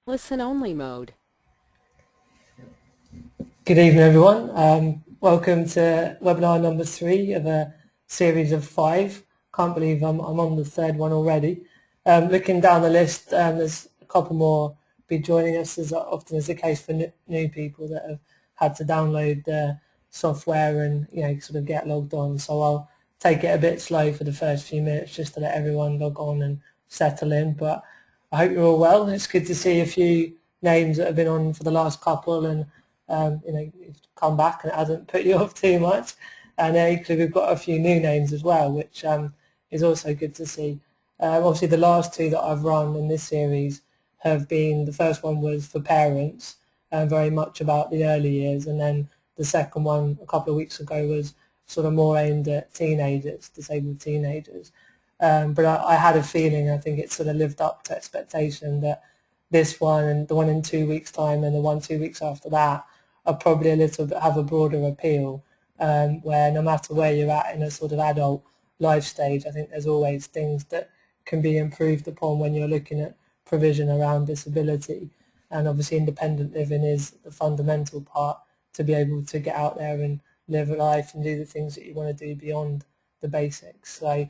Listen-only mode. Good evening, everyone. Welcome to webinar number 3 of a series of 5. Can't believe I'm on the third one already. Looking down the list, there's a couple more be joining us, as often is the case for new people that have had to download the software and sort of get logged on. So I'll take it a bit slow for the first few minutes just to let everyone log on and settle in. But I hope you're all well. It's good to see a few names that have been on for the last couple and you've come back and it hasn't put you off too much. And equally, we've got a few new names as well, which is also good to see. Obviously, the last two that I've run in this series have been, the first one was for parents, very much about the early years, and then the second one a couple of weeks ago was sort of more aimed at teenagers, disabled teenagers. But I had a feeling, I think it sort of lived up to expectation, that this one and the one in 2 weeks' time and the one 2 weeks after that are probably a little bit, have a broader appeal, where no matter where you're at in a sort of adult life stage, I think there's always things that can be improved upon when you're looking at provision around disability. And obviously independent living is the fundamental part to be able to get out there and live a life and do the things that you want to do beyond the basics. So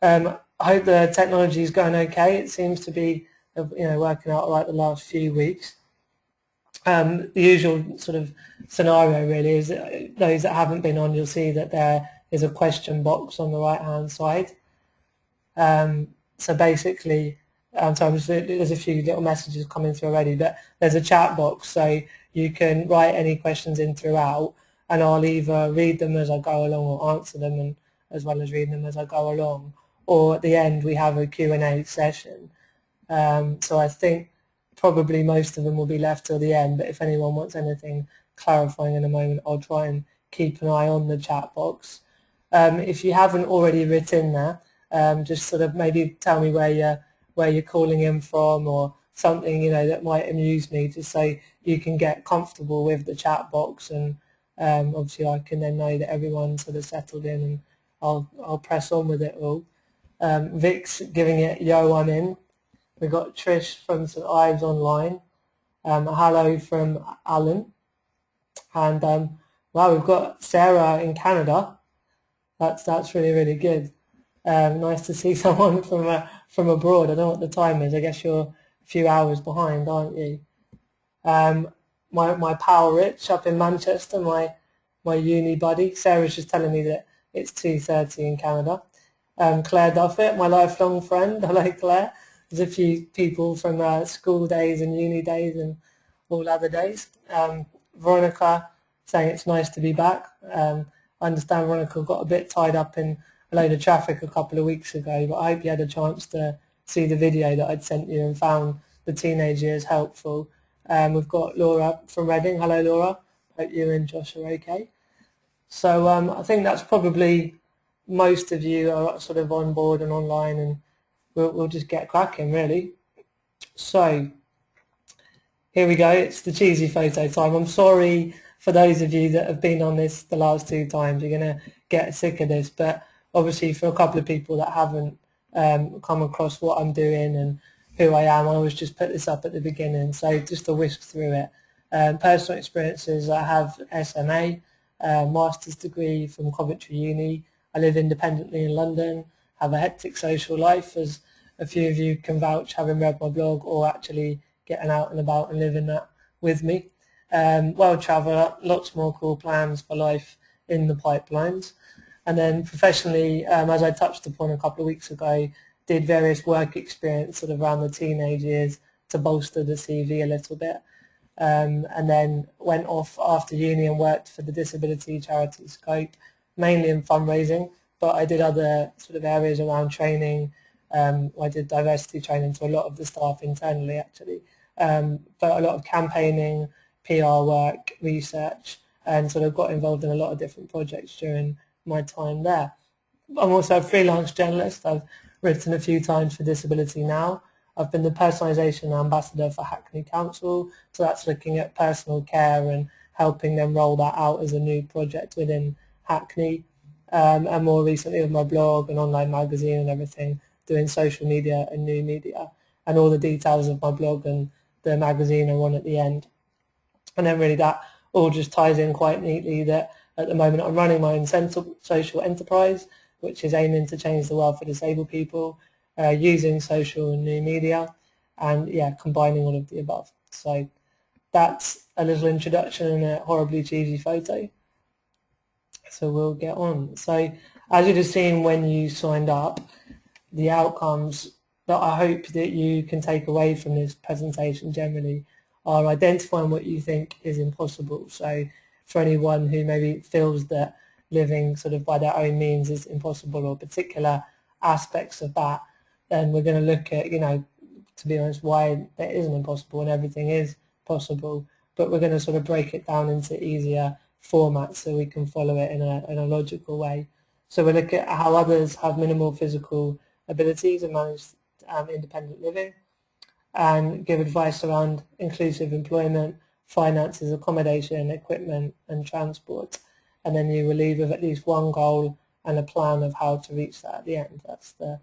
I hope the technology is going okay. It seems to be working out all right the last few weeks. The usual sort of scenario really is that those that haven't been on, you'll see that there is a question box on the right hand side. So basically, there's a few little messages coming through already, but there's a chat box, so you can write any questions in throughout, and I'll either read them as I go along or answer them, and as well as reading them as I go along, or at the end we have a Q&A session. So I think probably most of them will be left till the end, but if anyone wants anything clarifying in a moment, I'll try and keep an eye on the chat box. If you haven't already written there, just sort of maybe tell me where you're calling in from, or something that might amuse me, just so you can get comfortable with the chat box, and obviously I can then know that everyone's sort of settled in, and I'll press on with it all. Vic's giving it yo, I'm in. We've got Trish from St Ives Online, a hello from Alan, and wow, we've got Sarah in Canada. That's really good. Nice to see someone from abroad. I don't know what the time is. I guess you're a few hours behind, aren't you? My pal Rich up in Manchester, my uni buddy. Sarah's just telling me that it's 2:30 in Canada. Claire Duffett, my lifelong friend. Hello, Claire. There's a few people from school days and uni days and all other days. Veronica saying it's nice to be back. I understand Veronica got a bit tied up in a load of traffic a couple of weeks ago, but I hope you had a chance to see the video that I'd sent you and found the teenage years helpful. We've got Laura from Reading. Hello, Laura. Hope you and Josh are okay. So I think that's probably most of you are sort of on board and online, and we'll just get cracking really. So here we go. It's the cheesy photo time. I'm sorry for those of you that have been on this the last 2 times. You're going to get sick of this, but obviously for a couple of people that haven't come across what I'm doing and who I am, I always just put this up at the beginning. So just to whisk through it. Personal experiences, I have SMA, master's degree from Coventry Uni. I live independently in London, have a hectic social life, as a few of you can vouch, having read my blog or actually getting out and about and living that with me. World traveller, lots more cool plans for life in the pipelines. And then professionally, as I touched upon a couple of weeks ago, did various work experience sort of around the teenage years to bolster the CV a little bit. And then went off after uni and worked for the disability charity Scope, mainly in fundraising, but I did other sort of areas around training. I did diversity training to a lot of the staff internally actually, but a lot of campaigning, PR work, research, and sort of got involved in a lot of different projects during my time there. I'm also a freelance journalist. I've written a few times for Disability Now. I've been the personalisation ambassador for Hackney Council, so that's looking at personal care and helping them roll that out as a new project within Hackney. And more recently with my blog and online magazine and everything, doing social media and new media. And all the details of my blog and the magazine are on at the end. And then really that all just ties in quite neatly that at the moment I'm running my own social enterprise, which is aiming to change the world for disabled people, using social and new media, and yeah, combining all of the above. So that's a little introduction and a horribly cheesy photo. So we'll get on. So as you'd have seen when you signed up, the outcomes that I hope that you can take away from this presentation generally are identifying what you think is impossible. So for anyone who maybe feels that living sort of by their own means is impossible, or particular aspects of that, then we're going to look at, to be honest, why there isn't impossible and everything is possible. But we're going to sort of break it down into easier formats so we can follow it in a logical way. So we look at how others have minimal physical abilities and manage independent living, and give advice around inclusive employment, finances, accommodation, equipment and transport. And then you will leave with at least one goal and a plan of how to reach that at the end. That's the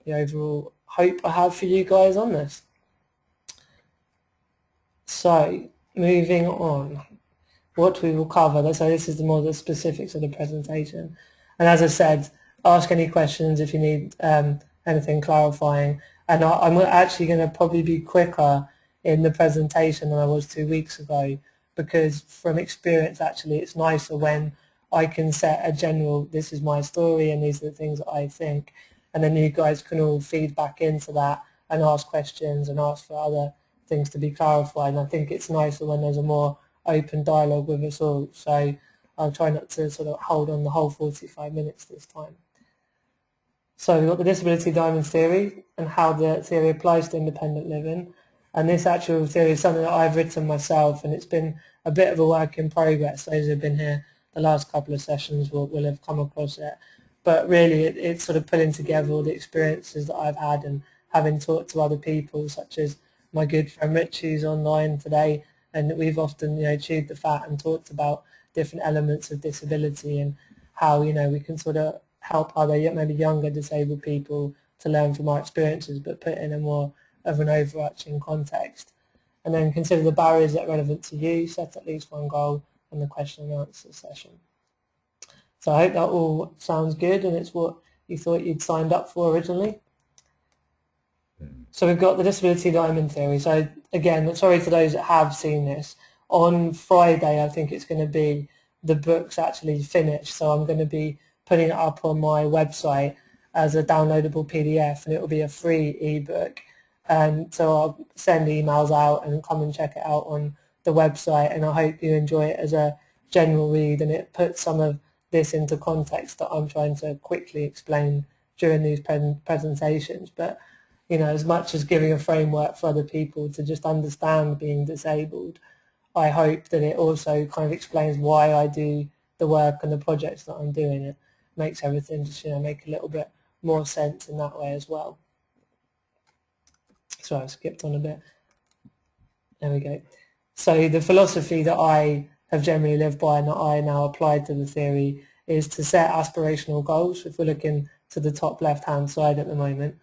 overall hope I have for you guys on this. So moving on, what we will cover, so this is more the specifics of the presentation. And as I said, ask any questions if you need anything clarifying. And I'm actually going to probably be quicker in the presentation than I was 2 weeks ago, because from experience actually it's nicer when I can set a general, this is my story and these are the things that I think, and then you guys can all feed back into that and ask questions and ask for other things to be clarified. And I think it's nicer when there's a more open dialogue with us all. So I'll try not to sort of hold on the whole 45 minutes this time. So we've got the disability diamond theory and how the theory applies to independent living. And this actual theory is something that I've written myself, and it's been a bit of a work in progress. Those who have been here the last couple of sessions will have come across it. But really it's sort of putting together all the experiences that I've had and having talked to other people, such as my good friend Rich, who's online today, and we've often chewed the fat and talked about different elements of disability and how we can sort of help other maybe younger disabled people to learn from our experiences, but put in a more of an overarching context. And then consider the barriers that are relevant to you, set at least one goal, and the question and answer session. So I hope that all sounds good and it's what you thought you'd signed up for originally. So we've got the disability diamond theory. So again, sorry to those that have seen this. On Friday, I think it's going to be, the book's actually finished, so I'm going to be putting it up on my website as a downloadable PDF, and it will be a free ebook. And so I'll send emails out and come and check it out on the website, and I hope you enjoy it as a general read, and it puts some of this into context that I'm trying to quickly explain during these presentations. But as much as giving a framework for other people to just understand being disabled, I hope that it also kind of explains why I do the work and the projects that I'm doing. It makes everything just make a little bit more sense in that way as well. Sorry, I skipped on a bit. There we go. So the philosophy that I have generally lived by and that I now apply to the theory is to set aspirational goals. If we're looking to the top left-hand side at the moment,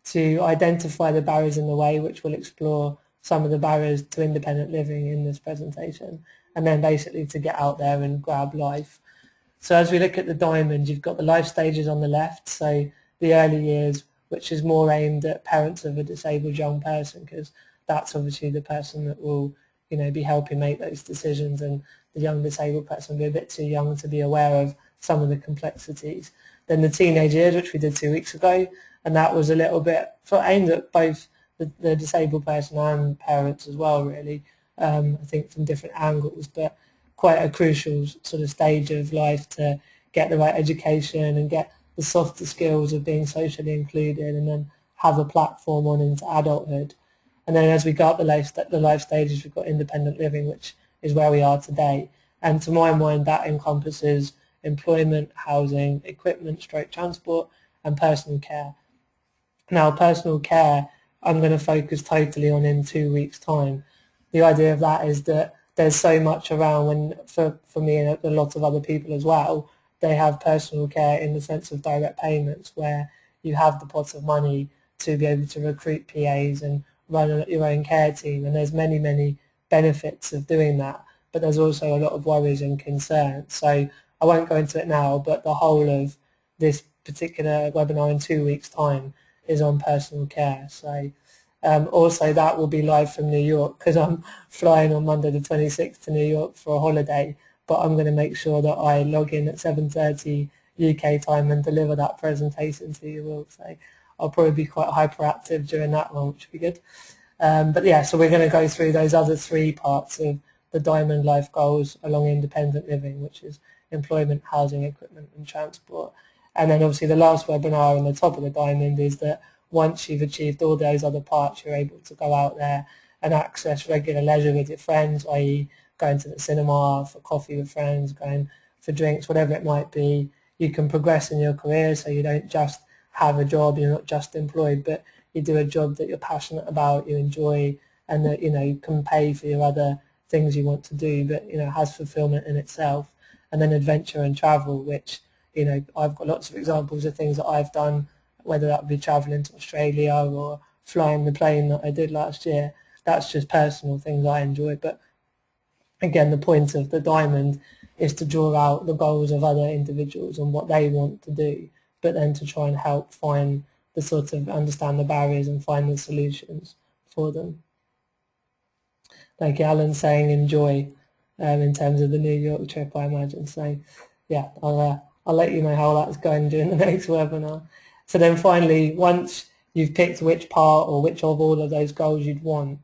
to identify the barriers in the way, which we'll explore some of the barriers to independent living in this presentation, and then basically to get out there and grab life. So as we look at the diamond, you've got the life stages on the left, so the early years, which is more aimed at parents of a disabled young person, because that's obviously the person that will be helping make those decisions, and the young disabled person will be a bit too young to be aware of some of the complexities. Then the teenage years, which we did 2 weeks ago, and that was a little bit aimed at both the disabled person and parents as well, really, I think from different angles, but quite a crucial sort of stage of life to get the right education and get the softer skills of being socially included, and then have a platform on into adulthood. And then as we go up the life stages, we've got independent living, which is where we are today. And to my mind, that encompasses employment, housing, equipment, transport, and personal care. Now, personal care, I'm going to focus totally on in 2 weeks' time. The idea of that is that there's so much around when, for me and a lot of other people as well, they have personal care in the sense of direct payments, where you have the pot of money to be able to recruit PAs and run your own care team, and there's many benefits of doing that, but there's also a lot of worries and concerns. So I won't go into it now, but the whole of this particular webinar in 2 weeks' time is on personal care. So also that will be live from New York, because I'm flying on Monday the 26th to New York for a holiday, but I'm going to make sure that I log in at 7:30 UK time and deliver that presentation to you all. So I'll probably be quite hyperactive during that one, which will be good. But yeah, so we're going to go through those other three parts of the Diamond Life Goals along independent living, which is employment, housing, equipment and transport. And then obviously the last webinar on the top of the diamond is that once you've achieved all those other parts, you're able to go out there and access regular leisure with your friends, i.e. going to the cinema, for coffee with friends, going for drinks, whatever it might be. You can progress in your career, so you don't just have a job, you're not just employed, but you do a job that you're passionate about, you enjoy, and that you can pay for your other things you want to do, but has fulfillment in itself. And then adventure and travel, which I've got lots of examples of things that I've done, whether that would be travelling to Australia or flying the plane that I did last year. That's just personal things I enjoy. But again, the point of the diamond is to draw out the goals of other individuals and what they want to do, but then to try and help find the sort of understand the barriers and find the solutions for them. Like Alan saying enjoy in terms of the New York trip, I imagine. So yeah, I'll let you know how that's going during the next webinar. So then finally, once you've picked which part or which of all of those goals you'd want,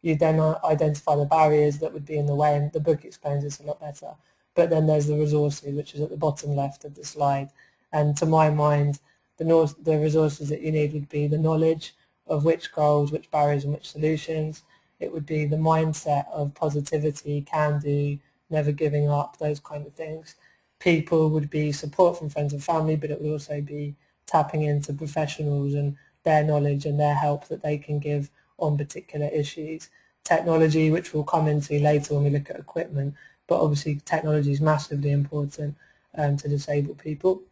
you then identify the barriers that would be in the way, and the book explains this a lot better. But then there's the resources, which is at the bottom left of the slide. And to my mind, the resources that you need would be the knowledge of which goals, which barriers and which solutions. It would be the mindset of positivity, can do, never giving up, those kind of things. People would be support from friends and family, but it would also be tapping into professionals and their knowledge and their help that they can give on particular issues. Technology, which we'll come into later when we look at equipment, but obviously technology is massively important to disabled people.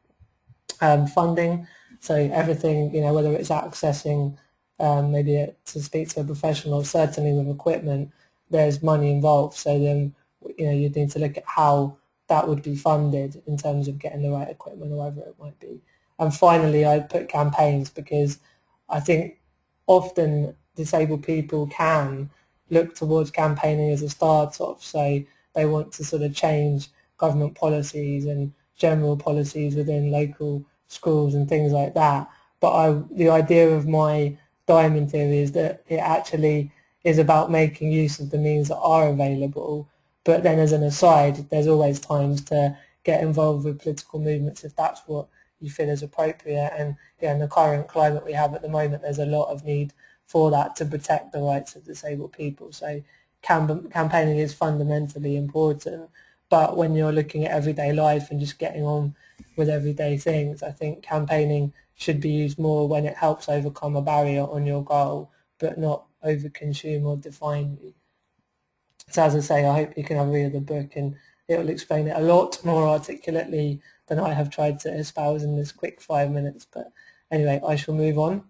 Funding, so everything, whether it's accessing maybe to speak to a professional, certainly with equipment, there's money involved. So then, you need to look at how that would be funded in terms of getting the right equipment or whatever it might be. And finally, I put campaigns, because I think often disabled people can look towards campaigning as a start-off. So they want to sort of change government policies and general policies within local schools and things like that. But the idea of my diamond theory is that it actually is about making use of the means that are available. But then as an aside, there's always times to get involved with political movements if that's what you feel is appropriate. And in the current climate we have at the moment, there's a lot of need for that to protect the rights of disabled people. So campaigning is fundamentally important. But when you're looking at everyday life and just getting on with everyday things, I think campaigning should be used more when it helps overcome a barrier on your goal, but not overconsume or define you. So as I say, I hope you can have a read of the book, and it will explain it a lot more articulately than I have tried to espouse in this quick 5 minutes. But anyway, I shall move on.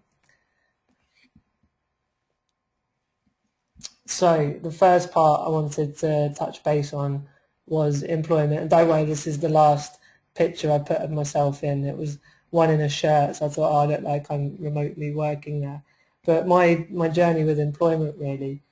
So the first part I wanted to touch base on was employment. And don't worry, this is the last picture I put of myself in. It was one in a shirt, so I thought, I look like I'm remotely working there. But my journey with employment really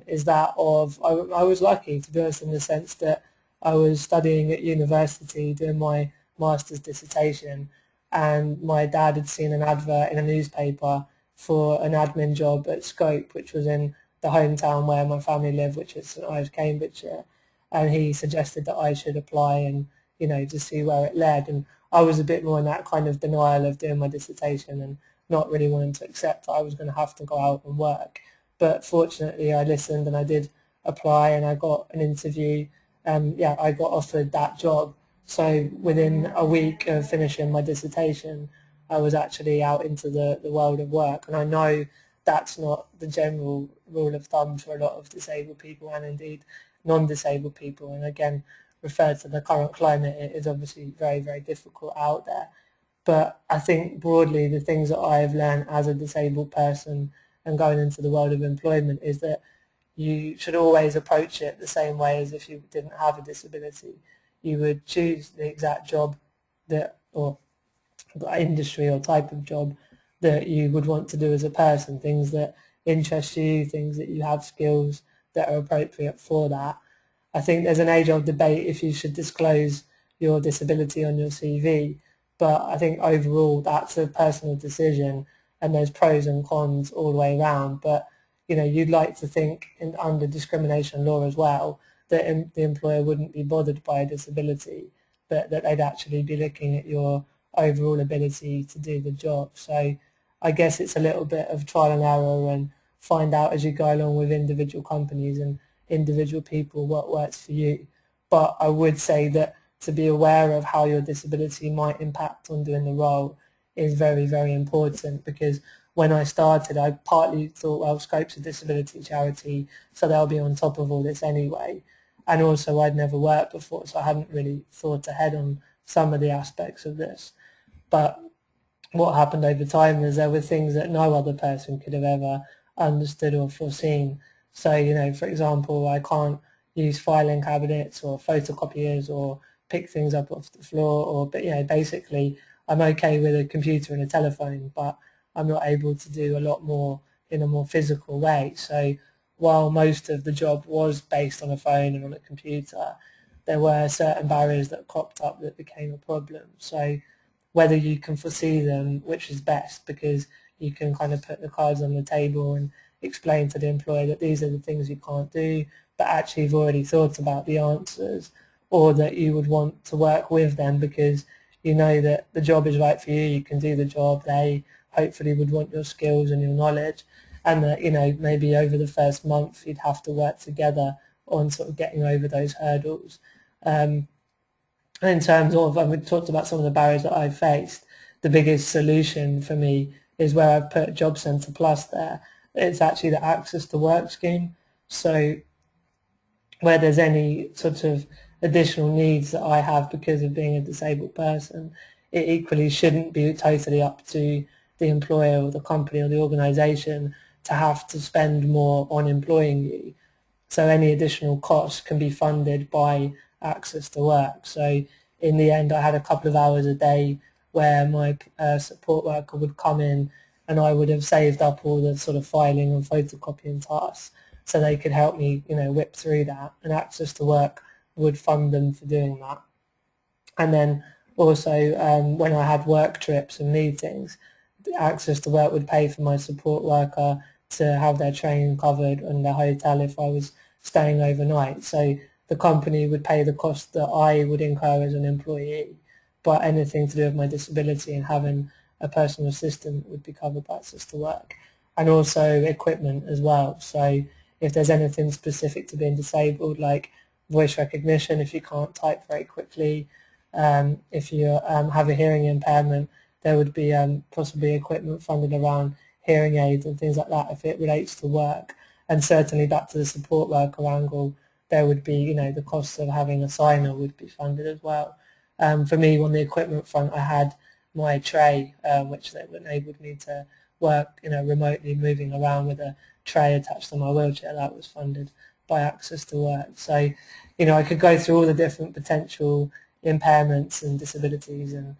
is that of, I was lucky, to be honest, in the sense that I was studying at university doing my master's dissertation, and my dad had seen an advert in a newspaper for an admin job at Scope, which was in the hometown where my family lived, which is St Ives, Cambridgeshire, and he suggested that I should apply and to see where it led. And I was a bit more in that kind of denial of doing my dissertation and not really wanting to accept that I was going to have to go out and work. But fortunately I listened and I did apply and I got an interview. I got offered that job. So within a week of finishing my dissertation, I was actually out into the world of work. And I know that's not the general rule of thumb for a lot of disabled people and indeed non-disabled people. And again, referred to the current climate, it is obviously very, very difficult out there. But I think broadly the things that I have learned as a disabled person and going into the world of employment is that you should always approach it the same way as if you didn't have a disability. You would choose the exact job that, or industry or type of job that you would want to do as a person, things that interest you, things that you have skills that are appropriate for that. I think there's an age-old debate if you should disclose your disability on your CV, but I think overall that's a personal decision and there's pros and cons all the way around. But you'd like to think under discrimination law as well that the employer wouldn't be bothered by a disability, but that they'd actually be looking at your overall ability to do the job. So I guess it's a little bit of trial and error and find out as you go along with individual companies and individual people what works for you. But I would say that to be aware of how your disability might impact on doing the role is very, very important, because when I started I partly thought, well, Scope's a disability charity, so they'll be on top of all this anyway. And also I'd never worked before, so I hadn't really thought ahead on some of the aspects of this. But what happened over time is there were things that no other person could have ever understood or foreseen. So, for example, I can't use filing cabinets or photocopiers or pick things up off the floor, but basically I'm okay with a computer and a telephone, but I'm not able to do a lot more in a more physical way. So while most of the job was based on a phone and on a computer, there were certain barriers that cropped up that became a problem. So whether you can foresee them, which is best, because you can kind of put the cards on the table and explain to the employer that these are the things you can't do, but actually you've already thought about the answers, or that you would want to work with them because you know that the job is right for you, you can do the job, they hopefully would want your skills and your knowledge, and that maybe over the first month you'd have to work together on sort of getting over those hurdles. In terms of, we talked about some of the barriers that I've faced, the biggest solution for me is where I've put Job Centre Plus there. It's actually the Access to Work scheme. So where there's any sort of additional needs that I have because of being a disabled person, it equally shouldn't be totally up to the employer or the company or the organisation to have to spend more on employing you. So any additional costs can be funded by Access to Work. So in the end I had a couple of hours a day where my support worker would come in and I would have saved up all the sort of filing and photocopying tasks so they could help me whip through that, and Access to Work would fund them for doing that. And then also when I had work trips and meetings, Access to Work would pay for my support worker to have their train covered and their hotel if I was staying overnight. So the company would pay the cost that I would incur as an employee, but anything to do with my disability and having a personal assistant would be covered by Access to Work. And also equipment as well. So if there's anything specific to being disabled, like voice recognition, if you can't type very quickly, if you have a hearing impairment, there would be possibly equipment funded around hearing aids and things like that if it relates to work. And certainly back to the support worker angle, there would be, the costs of having a signer would be funded as well. For me, on the equipment front, I had my tray, which enabled me to work, remotely, moving around with a tray attached to my wheelchair. That was funded by Access to Work. So, I could go through all the different potential impairments and disabilities and,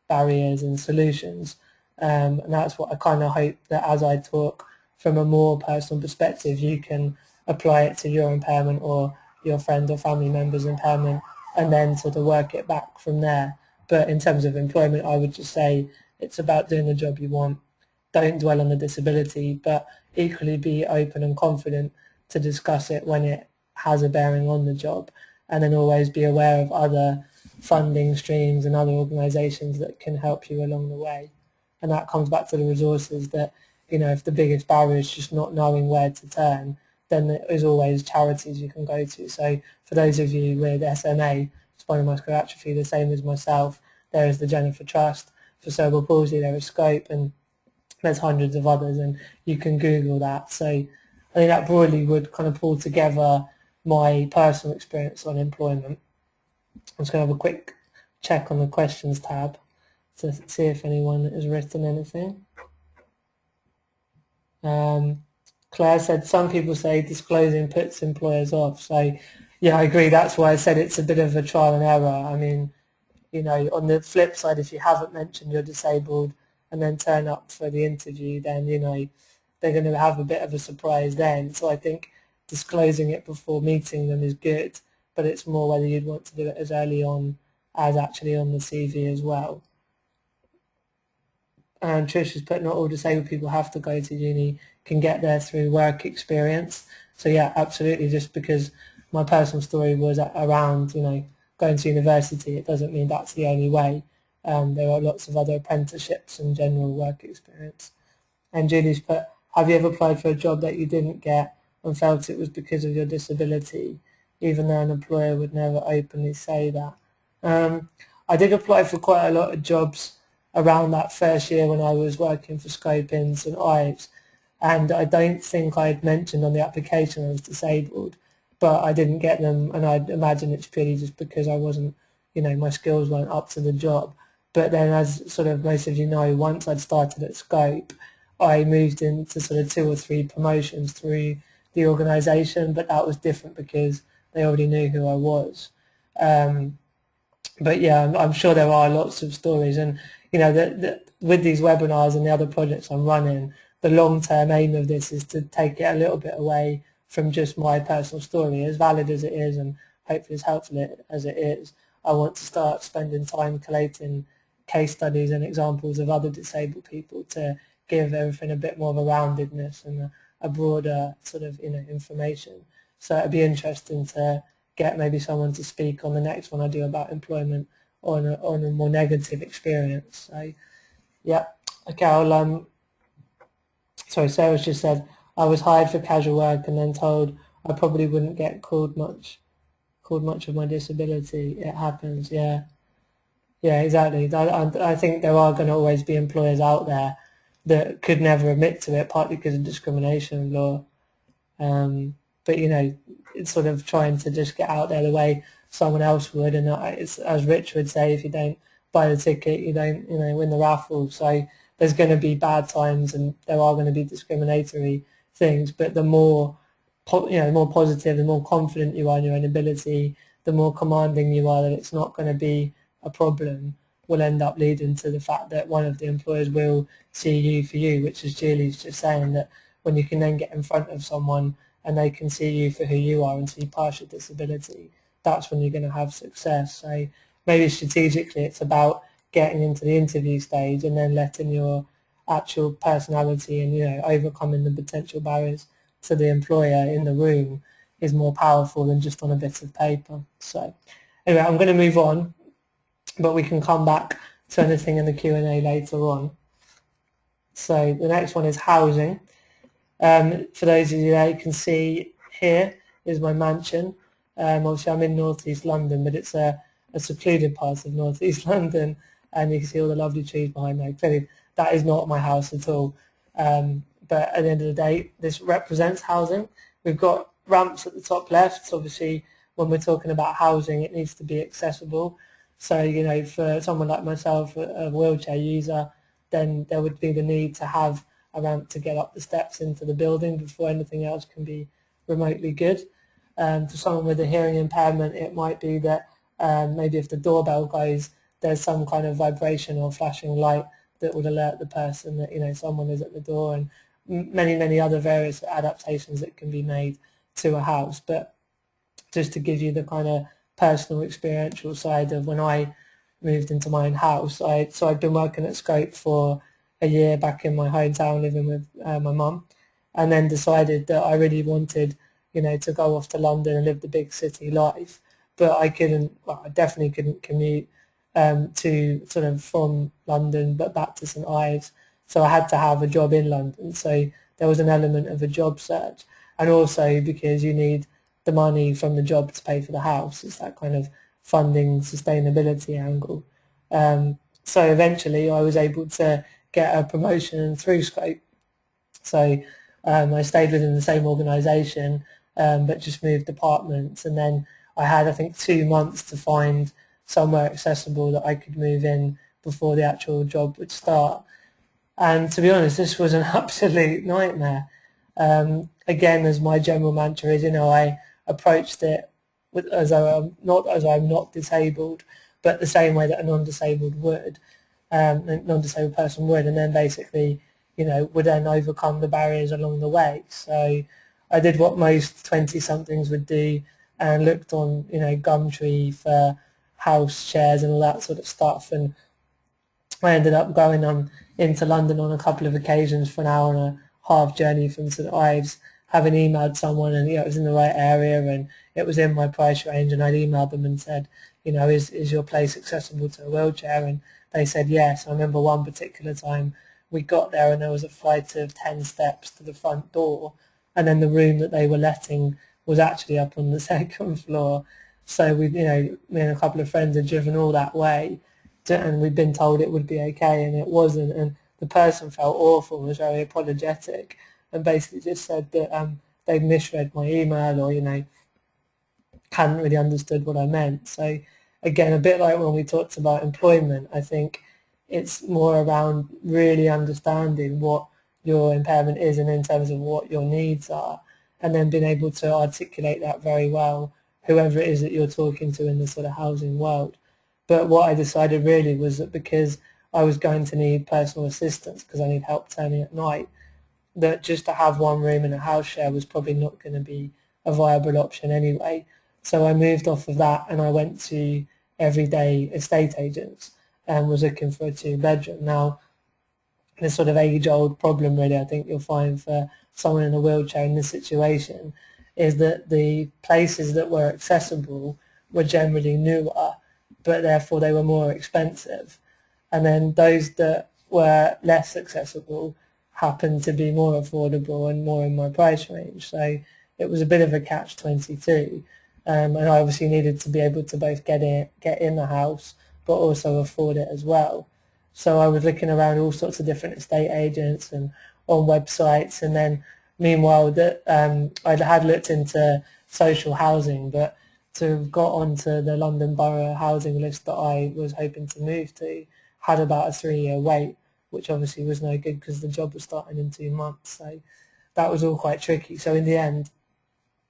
barriers and solutions. And that's what I kind of hope that as I talk from a more personal perspective, you can apply it to your impairment or your friend or family member's impairment and then sort of work it back from there. But in terms of employment, I would just say it's about doing the job you want. Don't dwell on the disability, but equally be open and confident to discuss it when it has a bearing on the job, and then always be aware of other funding streams and other organisations that can help you along the way. And that comes back to the resources that, if the biggest barrier is just not knowing where to turn, then there's always charities you can go to. So for those of you with SMA, spinal muscular atrophy, the same as myself, there is the Jennifer Trust. For cerebral palsy, there is Scope, and there's hundreds of others, and you can Google that. So I think that broadly would kind of pull together my personal experience on employment. I'm just going to have a quick check on the questions tab to see if anyone has written anything. Claire said some people say disclosing puts employers off. So yeah, I agree. That's why I said it's a bit of a trial and error. I mean, on the flip side, if you haven't mentioned you're disabled and then turn up for the interview, then, they're going to have a bit of a surprise then. So I think disclosing it before meeting them is good, but it's more whether you'd want to do it as early on as actually on the CV as well. And Trish has put, not all disabled people have to go to uni, can get there through work experience. So yeah, absolutely. Just because my personal story was around, going to university, it doesn't mean that's the only way. There are lots of other apprenticeships and general work experience. And Julie's put, have you ever applied for a job that you didn't get and felt it was because of your disability, even though an employer would never openly say that? I did apply for quite a lot of jobs around that first year when I was working for Scope in St Ives, and I don't think I'd mentioned on the application I was disabled, but I didn't get them, and I'd imagine it's purely just because I wasn't, my skills weren't up to the job. But then, as sort of most of you know, once I'd started at Scope, I moved into sort of 2 or 3 promotions through the organisation, but that was different because they already knew who I was. But yeah, I'm sure there are lots of stories, and with these webinars and the other projects I'm running, the long-term aim of this is to take it a little bit away from just my personal story, as valid as it is and hopefully as helpful as it is. I want to start spending time collating case studies and examples of other disabled people to give everything a bit more of a roundedness and a broader sort of information. So it'd be interesting to get maybe someone to speak on the next one I do about employment on a more negative experience. So yeah, okay. Sorry, Sarah's just said I was hired for casual work and then told I probably wouldn't get called much of my disability. It happens, yeah. Yeah, exactly. I think there are going to always be employers out there that could never admit to it, partly because of discrimination law. But it's sort of trying to just get out there the way someone else would, and it's, as Rich would say, if you don't buy the ticket, you don't win the raffle. So there's going to be bad times, and there are going to be discriminatory things. But the more the more positive, the more confident you are in your own ability, the more commanding you are that it's not going to be a problem, will end up leading to the fact that one of the employers will see you for you, which is Julie's just saying, that when you can then get in front of someone and they can see you for who you are and see past your disability, that's when you're going to have success. So maybe strategically it's about getting into the interview stage and then letting your actual personality and overcoming the potential barriers to the employer in the room is more powerful than just on a bit of paper. So anyway, I'm going to move on, but we can come back to anything in the Q&A later on. So the next one is housing. For those of you that can see, here is my mansion. Obviously I'm in North East London, but it's a secluded part of North East London, and you can see all the lovely trees behind there. Clearly that is not my house at all. But at the end of the day, this represents housing. We've got ramps at the top left. So obviously when we're talking about housing, it needs to be accessible. So, for someone like myself, a wheelchair user, then there would be the need to have a ramp to get up the steps into the building before anything else can be remotely good. For someone with a hearing impairment, it might be that maybe if the doorbell goes, there's some kind of vibration or flashing light that would alert the person that someone is at the door, and many other various adaptations that can be made to a house. But just to give you the kind of personal experiential side of when I moved into my own house, so I'd been working at Scope for a year back in my hometown, living with my mum, and then decided that I really wanted to go off to London and live the big city life, but I definitely couldn't commute to sort of from London but back to St Ives, so I had to have a job in London. So there was an element of a job search, and also because you need the money from the job to pay for the house. It's that kind of funding sustainability angle. So eventually I was able to get a promotion through Scope. So I stayed within the same organisation, but just moved departments, and then I had, I think, 2 months to find somewhere accessible that I could move in before the actual job would start. And to be honest, this was an absolute nightmare. Again, as my general mantra is, I approached it as I'm not disabled, but the same way that a non-disabled would, a non-disabled person would, and then basically, would then overcome the barriers along the way. So I did what most 20-somethings would do and looked on, Gumtree for house chairs and all that sort of stuff. And I ended up going on into London on a couple of occasions for an hour and a half journey from St Ives, having emailed someone, and it was in the right area and it was in my price range, and I'd emailed them and said, is your place accessible to a wheelchair? And they said yes. I remember one particular time we got there and there was a flight of 10 steps to the front door, and then the room that they were letting was actually up on the second floor. So me and a couple of friends had driven all that way, and we'd been told it would be okay, and it wasn't. And the person felt awful and was very apologetic, and basically just said that they'd misread my email, or hadn't really understood what I meant. So again, a bit like when we talked about employment, I think it's more around really understanding what your impairment is and in terms of what your needs are, and then being able to articulate that very well, whoever it is that you're talking to in the sort of housing world. But what I decided really was that because I was going to need personal assistance because I need help turning at night, that just to have one room in a house share was probably not going to be a viable option anyway. So I moved off of that and I went to everyday estate agents and was looking for a 2-bedroom. Now, this sort of age-old problem really I think you'll find for someone in a wheelchair in this situation is that the places that were accessible were generally newer, but therefore they were more expensive. And then those that were less accessible happened to be more affordable and more in my price range. So it was a bit of a catch-22. And I obviously needed to be able to both get in the house, but also afford it as well. So I was looking around all sorts of different estate agents and on websites, and then meanwhile that I had looked into social housing, but to have got onto the London Borough housing list that I was hoping to move to had about a 3-year wait, which obviously was no good because the job was starting in 2 months. So that was all quite tricky. So in the end,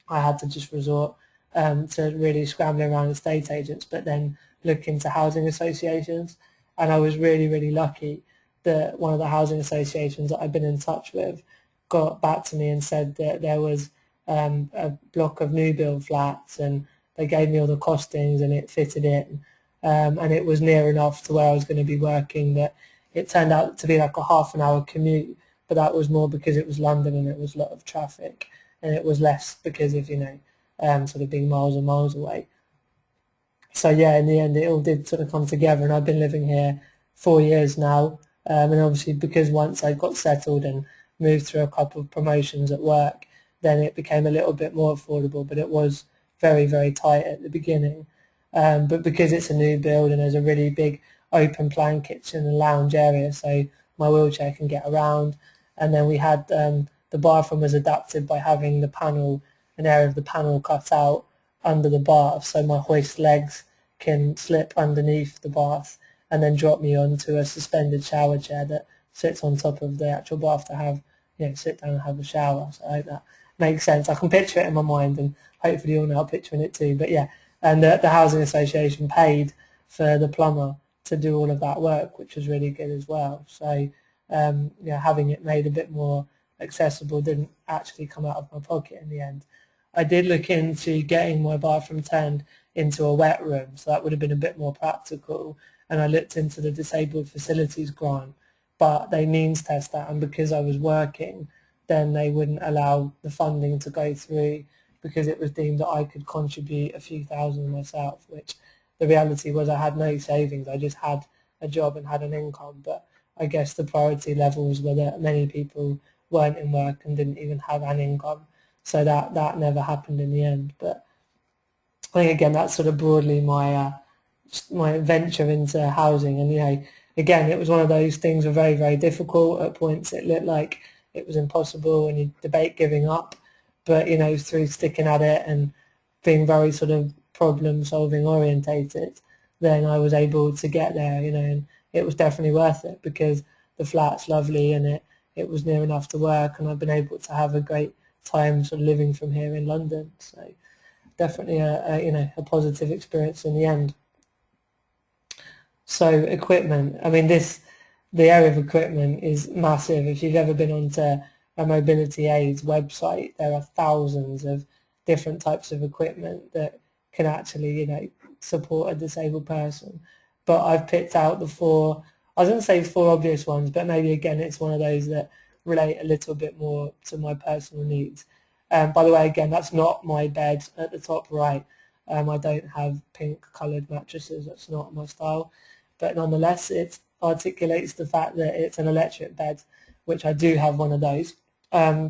I had to just resort to really scrambling around estate agents, but then look into housing associations. And I was really, really lucky that one of the housing associations that I've been in touch with got back to me and said that there was a block of new build flats, and they gave me all the costings and it fitted in, and it was near enough to where I was going to be working that it turned out to be like a half-an-hour commute, but that was more because it was London and it was a lot of traffic, and it was less because of sort of being miles and miles away. So yeah, in the end it all did sort of come together, and I've been living here 4 years now, and obviously because once I got settled and moved through a couple of promotions at work, then it became a little bit more affordable, but it was very, very tight at the beginning. But because it's a new build and there's a really big open plan kitchen and lounge area, so my wheelchair can get around, and then we had the bathroom was adapted by having an area of the panel cut out under the bath, so my hoist legs can slip underneath the bath and then drop me onto a suspended shower chair that sits on top of the actual bath to have, sit down and have a shower. So I hope that makes sense. I can picture it in my mind, and hopefully you're now picturing it too. But yeah, and the housing association paid for the plumber to do all of that work, which was really good as well. So having it made a bit more accessible didn't actually come out of my pocket in the end. I did look into getting my bathroom turned into a wet room, so that would have been a bit more practical, and I looked into the disabled facilities grant, but they means test that, and because I was working, then they wouldn't allow the funding to go through because it was deemed that I could contribute a few thousand myself, which the reality was I had no savings. I just had a job and had an income, but I guess the priority levels were that many people weren't in work and didn't even have an income, so that never happened in the end. But I think again that's sort of broadly my venture into housing, and again it was one of those things were very, very difficult. At points it looked like it was impossible and you debate giving up, but through sticking at it and being very sort of problem solving orientated, then I was able to get there, and it was definitely worth it because the flat's lovely and it was near enough to work, and I've been able to have a great time sort of living from here in London. So definitely a positive experience in the end. So equipment, I mean the area of equipment is massive. If you've ever been onto a mobility aids website, there are thousands of different types of equipment that can actually support a disabled person. But I've picked out the four, I was going to say four obvious ones, but maybe again it's one of those that relate a little bit more to my personal needs. By the way, again, that's not my bed at the top right. I don't have pink coloured mattresses, that's not my style. But nonetheless, it articulates the fact that it's an electric bed, which I do have one of those. I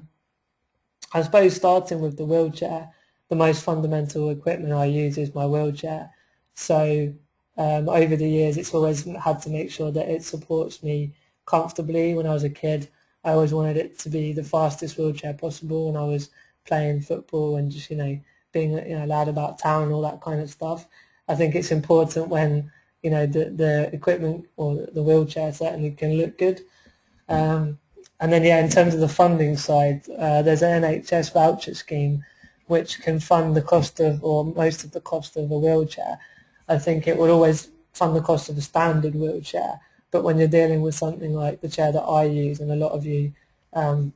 suppose starting with the wheelchair, the most fundamental equipment I use is my wheelchair. So over the years, it's always had to make sure that it supports me comfortably. When I was a kid, I always wanted it to be the fastest wheelchair possible when I was playing football and just, being loud about town and all that kind of stuff. I think it's important when, the equipment or the wheelchair certainly can look good. And then, in terms of the funding side, there's an NHS voucher scheme which can fund the cost of, or most of the cost of a wheelchair. I think it would always fund the cost of a standard wheelchair, but when you're dealing with something like the chair that I use, and a lot of you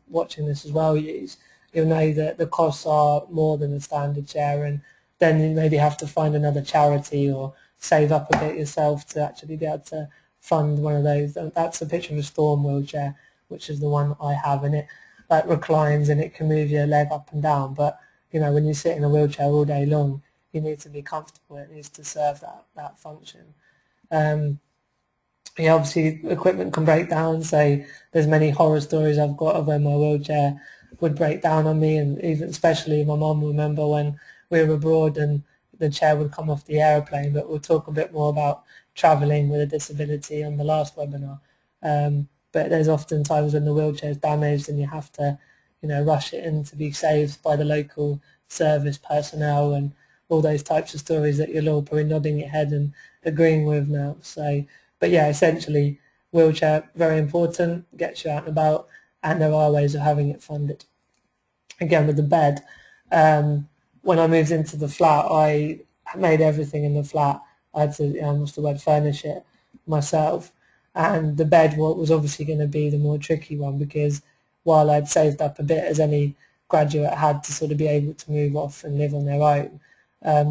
watching this as well use, you'll know that the costs are more than a standard chair, and then you maybe have to find another charity or save up a bit yourself to actually be able to fund one of those. And that's a picture of a Storm wheelchair, which is the one I have, and it reclines and it can move your leg up and down. But when you sit in a wheelchair all day long, you need to be comfortable. It needs to serve that function. Obviously equipment can break down, so there's many horror stories I've got of when my wheelchair would break down on me, and even especially my mum will remember when we were abroad and the chair would come off the aeroplane. But we'll talk a bit more about travelling with a disability on the last webinar. But there's often times when the wheelchair is damaged and you have to rush it in to be saved by the local service personnel, and all those types of stories that you'll all probably nodding your head and agreeing with now. So, but yeah, essentially wheelchair, very important, gets you out and about, and there are ways of having it funded. Again, with the bed, when I moved into the flat, I made everything in the flat. I had to, what's the word, furnish it myself. And the bed was obviously going to be the more tricky one, because while I'd saved up a bit, as any graduate had, to sort of be able to move off and live on their own,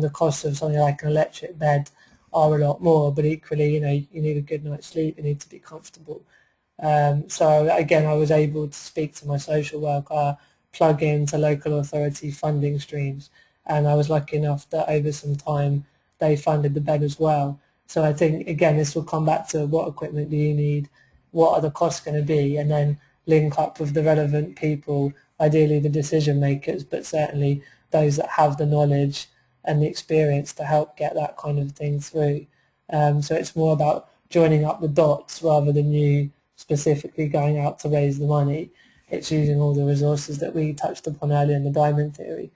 the cost of something like an electric bed are a lot more. But equally, you need a good night's sleep, you need to be comfortable. So again, I was able to speak to my social worker, plug into local authority funding streams, and I was lucky enough that over some time they funded the bed as well. So I think, again, this will come back to what equipment do you need, what are the costs going to be, and then link up with the relevant people, ideally the decision makers, but certainly those that have the knowledge and the experience to help get that kind of thing through. So it's more about joining up the dots rather than you specifically going out to raise the money. It's using all the resources that we touched upon earlier in the diamond theory.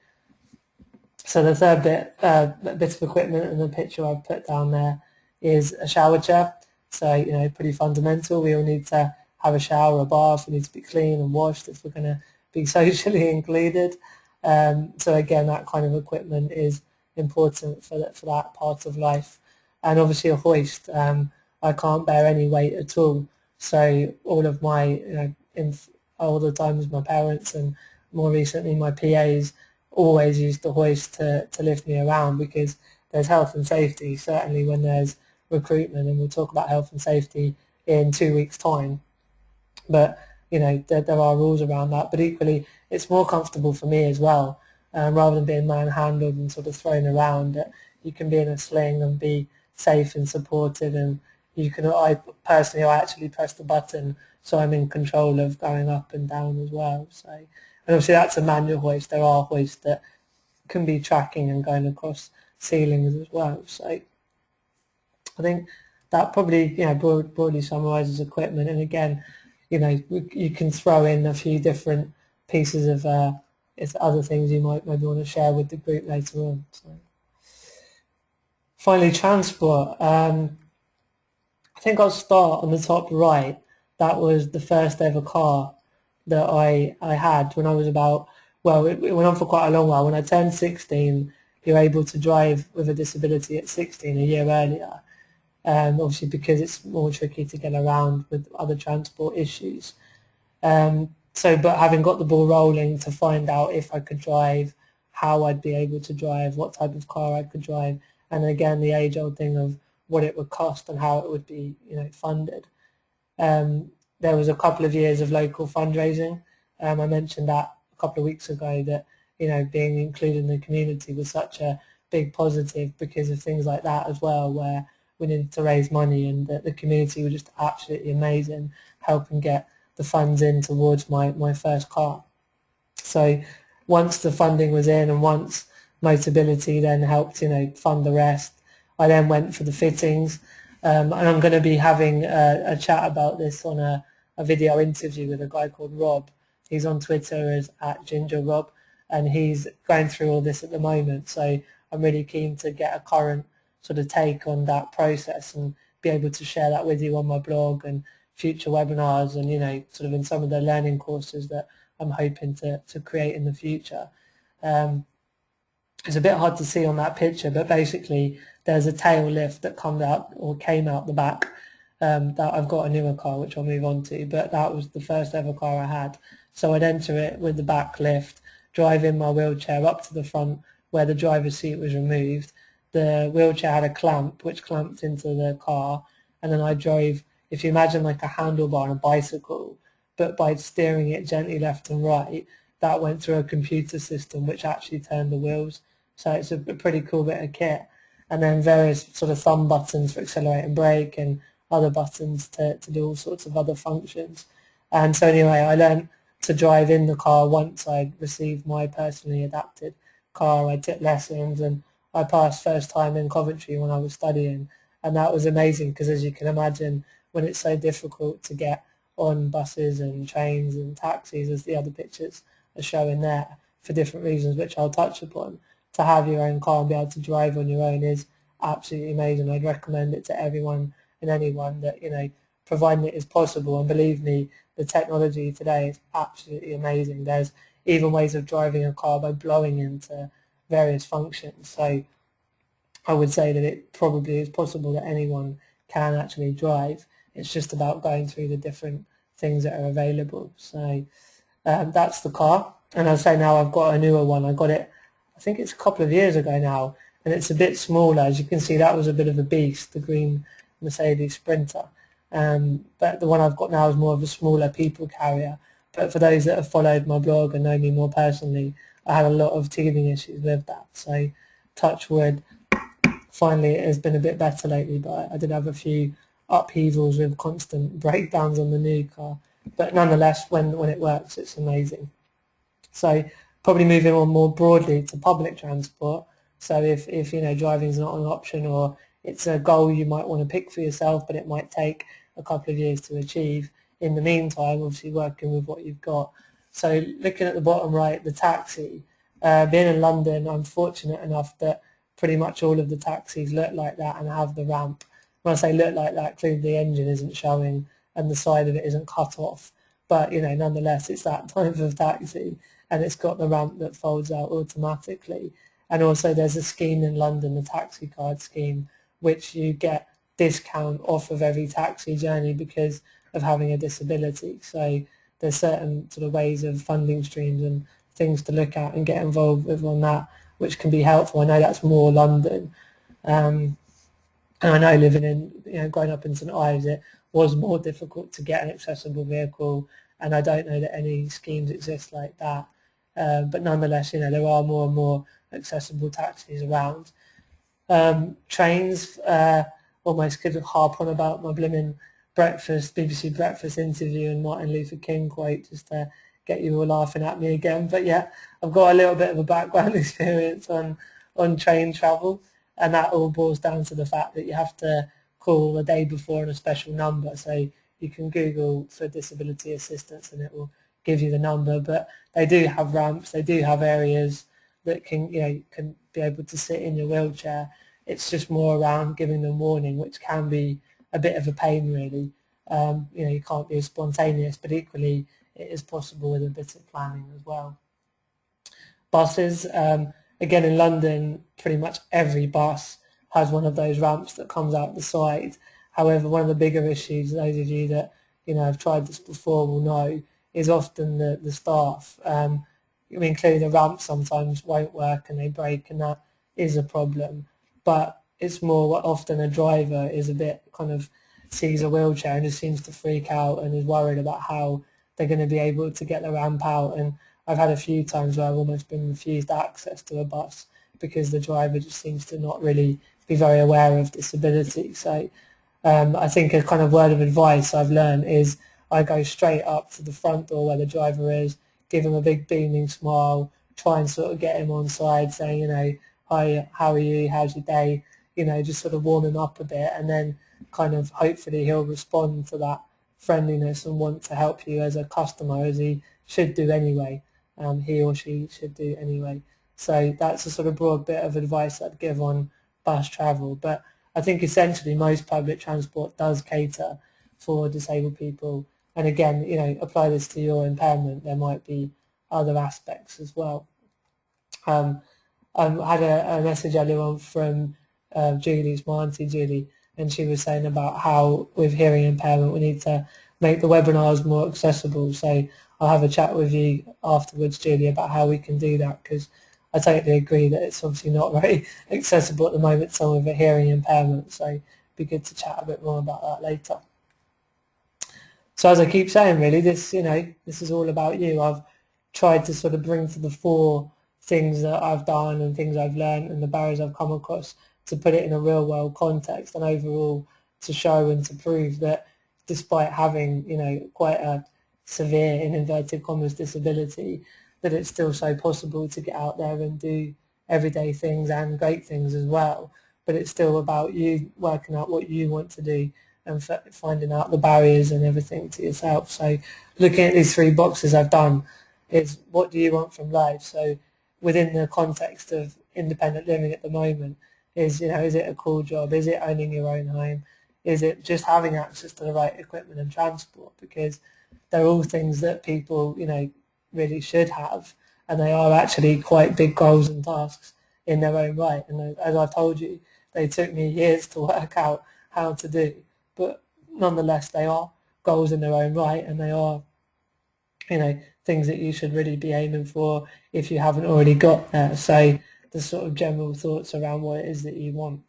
So the third bit of equipment in the picture I've put down there is a shower chair. So, pretty fundamental. We all need to have a shower, a bath. We need to be clean and washed if we're going to be socially included. So again, that kind of equipment is important for that part of life. And obviously a hoist. I can't bear any weight at all. So all of my, all the times my parents and more recently my PAs always used the hoist to lift me around, because there's health and safety, certainly when there's recruitment, and we'll talk about health and safety in 2 weeks' time. But, there are rules around that. But equally, it's more comfortable for me as well, rather than being manhandled and sort of thrown around. You can be in a sling and be safe and supported, and I actually press the button, so I'm in control of going up and down as well. So, and obviously that's a manual hoist. There are hoists that can be tracking and going across ceilings as well. So I think that probably broadly summarises equipment. And again, you can throw in a few different pieces of other things you might maybe want to share with the group later on. So finally, transport. I think I'll start on the top right that was the first ever car that I had when I was about, well, it went on for quite a long while. When I turned 16, you're able to drive with a disability at 16, a year earlier, obviously because it's more tricky to get around with other transport issues. But having got the ball rolling to find out if I could drive, how I'd be able to drive, what type of car I could drive, and again the age-old thing of what it would cost and how it would be, funded. There was a couple of years of local fundraising. I mentioned that a couple of weeks ago that, being included in the community was such a big positive because of things like that as well, where we needed to raise money and the community were just absolutely amazing, helping get the funds in towards my first car. So once the funding was in and once Motability then helped, fund the rest, I then went for the fittings. And I'm going to be having a chat about this on a video interview with a guy called Rob. He's on Twitter as @GingerRob, and he's going through all this at the moment. So I'm really keen to get a current sort of take on that process and be able to share that with you on my blog and future webinars and, sort of in some of the learning courses that I'm hoping to create in the future. It's a bit hard to see on that picture, but basically there's a tail lift that came out the back. That I've got a newer car, which I'll move on to, but that was the first ever car I had. So I'd enter it with the back lift, drive in my wheelchair up to the front where the driver's seat was removed. The wheelchair had a clamp which clamped into the car, and then I drove, if you imagine like a handlebar on a bicycle, but by steering it gently left and right, that went through a computer system which actually turned the wheels. So it's a pretty cool bit of kit. And then various sort of thumb buttons for accelerate and brake and other buttons to do all sorts of other functions. And so anyway, I learned to drive in the car once I'd received my personally adapted car. I took lessons and I passed first time in Coventry when I was studying. And that was amazing because, as you can imagine, when it's so difficult to get on buses and trains and taxis, as the other pictures are showing there, for different reasons which I'll touch upon, to have your own car and be able to drive on your own is absolutely amazing. I'd recommend it to everyone and anyone that, providing it is possible. And believe me, the technology today is absolutely amazing. There's even ways of driving a car by blowing into various functions. So I would say that it probably is possible that anyone can actually drive. It's just about going through the different things that are available. So that's the car. And I'll say now I've got a newer one. I got it, I think it's a couple of years ago now, and it's a bit smaller. As you can see, that was a bit of a beast, the green Mercedes Sprinter. But the one I've got now is more of a smaller people carrier. But for those that have followed my blog and know me more personally, I had a lot of teething issues with that. So touch wood, finally it has been a bit better lately, but I did have a few upheavals with constant breakdowns on the new car. But nonetheless, when it works, it's amazing. So probably moving on more broadly to public transport. So if driving is not an option, or it's a goal you might want to pick for yourself, but it might take a couple of years to achieve. In the meantime, obviously working with what you've got. So looking at the bottom right, the taxi. Being in London, I'm fortunate enough that pretty much all of the taxis look like that and have the ramp. When I say look like that, clearly the engine isn't showing and the side of it isn't cut off. But, nonetheless, it's that type of taxi, and it's got the ramp that folds out automatically. And also there's a scheme in London, the taxi card scheme, which you get discount off of every taxi journey because of having a disability. So there's certain sort of ways of funding streams and things to look at and get involved with on that, which can be helpful. I know that's more London. And I know living in, growing up in St Ives, it was more difficult to get an accessible vehicle, and I don't know that any schemes exist like that. But nonetheless, there are more and more accessible taxis around. Trains, almost could harp on about my blimmin' BBC Breakfast interview and Martin Luther King quote just to get you all laughing at me again. But yeah, I've got a little bit of a background experience on train travel, and that all boils down to the fact that you have to call the day before on a special number. So you can Google for disability assistance and it will give you the number, but they do have ramps, they do have areas that can be able to sit in your wheelchair. It's just more around giving them warning, which can be a bit of a pain really. You can't be as spontaneous, but equally it is possible with a bit of planning as well. Buses, again in London, pretty much every bus has one of those ramps that comes out the side. However, one of the bigger issues, those of you that have tried this before will know, is often the staff. Clearly the ramps sometimes won't work and they break, and that is a problem. But it's more what often a driver is a bit kind of sees a wheelchair and just seems to freak out and is worried about how they're going to be able to get the ramp out. And I've had a few times where I've almost been refused access to a bus because the driver just seems to not really be very aware of disability. So I think a kind of word of advice I've learned is I go straight up to the front door where the driver is, give him a big beaming smile, try and sort of get him on side saying, hi, how are you, how's your day, just sort of warm him up a bit, and then kind of hopefully he'll respond to that friendliness and want to help you as a customer, as he should do anyway. He or she should do anyway. So that's a sort of broad bit of advice I'd give on bus travel. But I think essentially most public transport does cater for disabled people. And again, apply this to your impairment. There might be other aspects as well. I had a message earlier on from Julie's, my auntie Julie, and she was saying about how with hearing impairment we need to make the webinars more accessible. So I'll have a chat with you afterwards, Julie, about how we can do that, because I totally agree that it's obviously not very accessible at the moment, someone with a hearing impairment. So it'd be good to chat a bit more about that later. So as I keep saying, really, this is all about you. I've tried to sort of bring to the fore things that I've done and things I've learned and the barriers I've come across, to put it in a real world context, and overall to show and to prove that despite having quite a severe, in inverted commas, disability, that it's still so possible to get out there and do everyday things and great things as well. But it's still about you working out what you want to do and finding out the barriers and everything to yourself. So looking at these 3 boxes I've done is, what do you want from life? So within the context of independent living at the moment, is it a cool job? Is it owning your own home? Is it just having access to the right equipment and transport? Because they're all things that people really should have, and they are actually quite big goals and tasks in their own right. And as I've told you, they took me years to work out how to do, but nonetheless they are goals in their own right, and they are things that you should really be aiming for if you haven't already got there. So the sort of general thoughts around what it is that you want.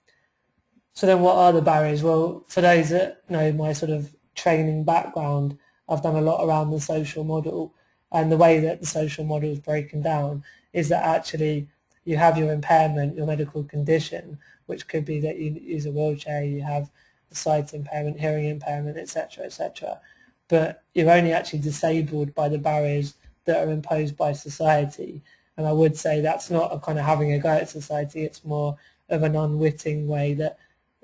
So then what are the barriers? Well, for those that know my sort of training background, I've done a lot around the social model, and the way that the social model is broken down is that actually you have your impairment, your medical condition, which could be that you use a wheelchair, you have a sight impairment, hearing impairment, etc., etc. But you're only actually disabled by the barriers that are imposed by society. And I would say that's not a kind of having a go at society, it's more of an unwitting way that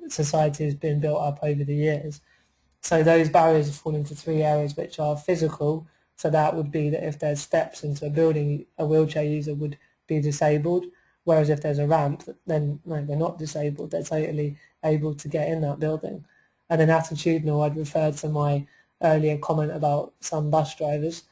society has been built up over the years. So those barriers fall into 3 areas, which are physical. So that would be that if there's steps into a building, a wheelchair user would be disabled, whereas if there's a ramp, then no, they're not disabled, they're totally able to get in that building. And then attitudinal, I'd refer to my earlier comment about some bus drivers.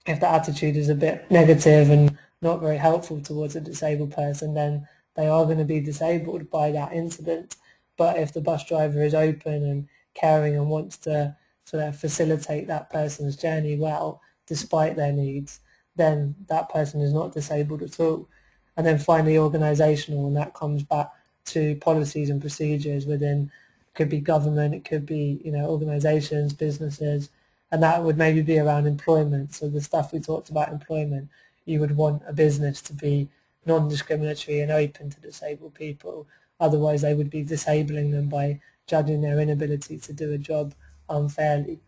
If the attitude is a bit negative and not very helpful towards a disabled person, then they are going to be disabled by that incident. But if the bus driver is open and caring and wants to sort of facilitate that person's journey well, despite their needs, then that person is not disabled at all. And then finally organisational, and that comes back to policies and procedures within, it could be government, it could be organisations, businesses, and that would maybe be around employment. So the stuff we talked about, employment, you would want a business to be non-discriminatory and open to disabled people. Otherwise they would be disabling them by judging their inability to do a job unfairly.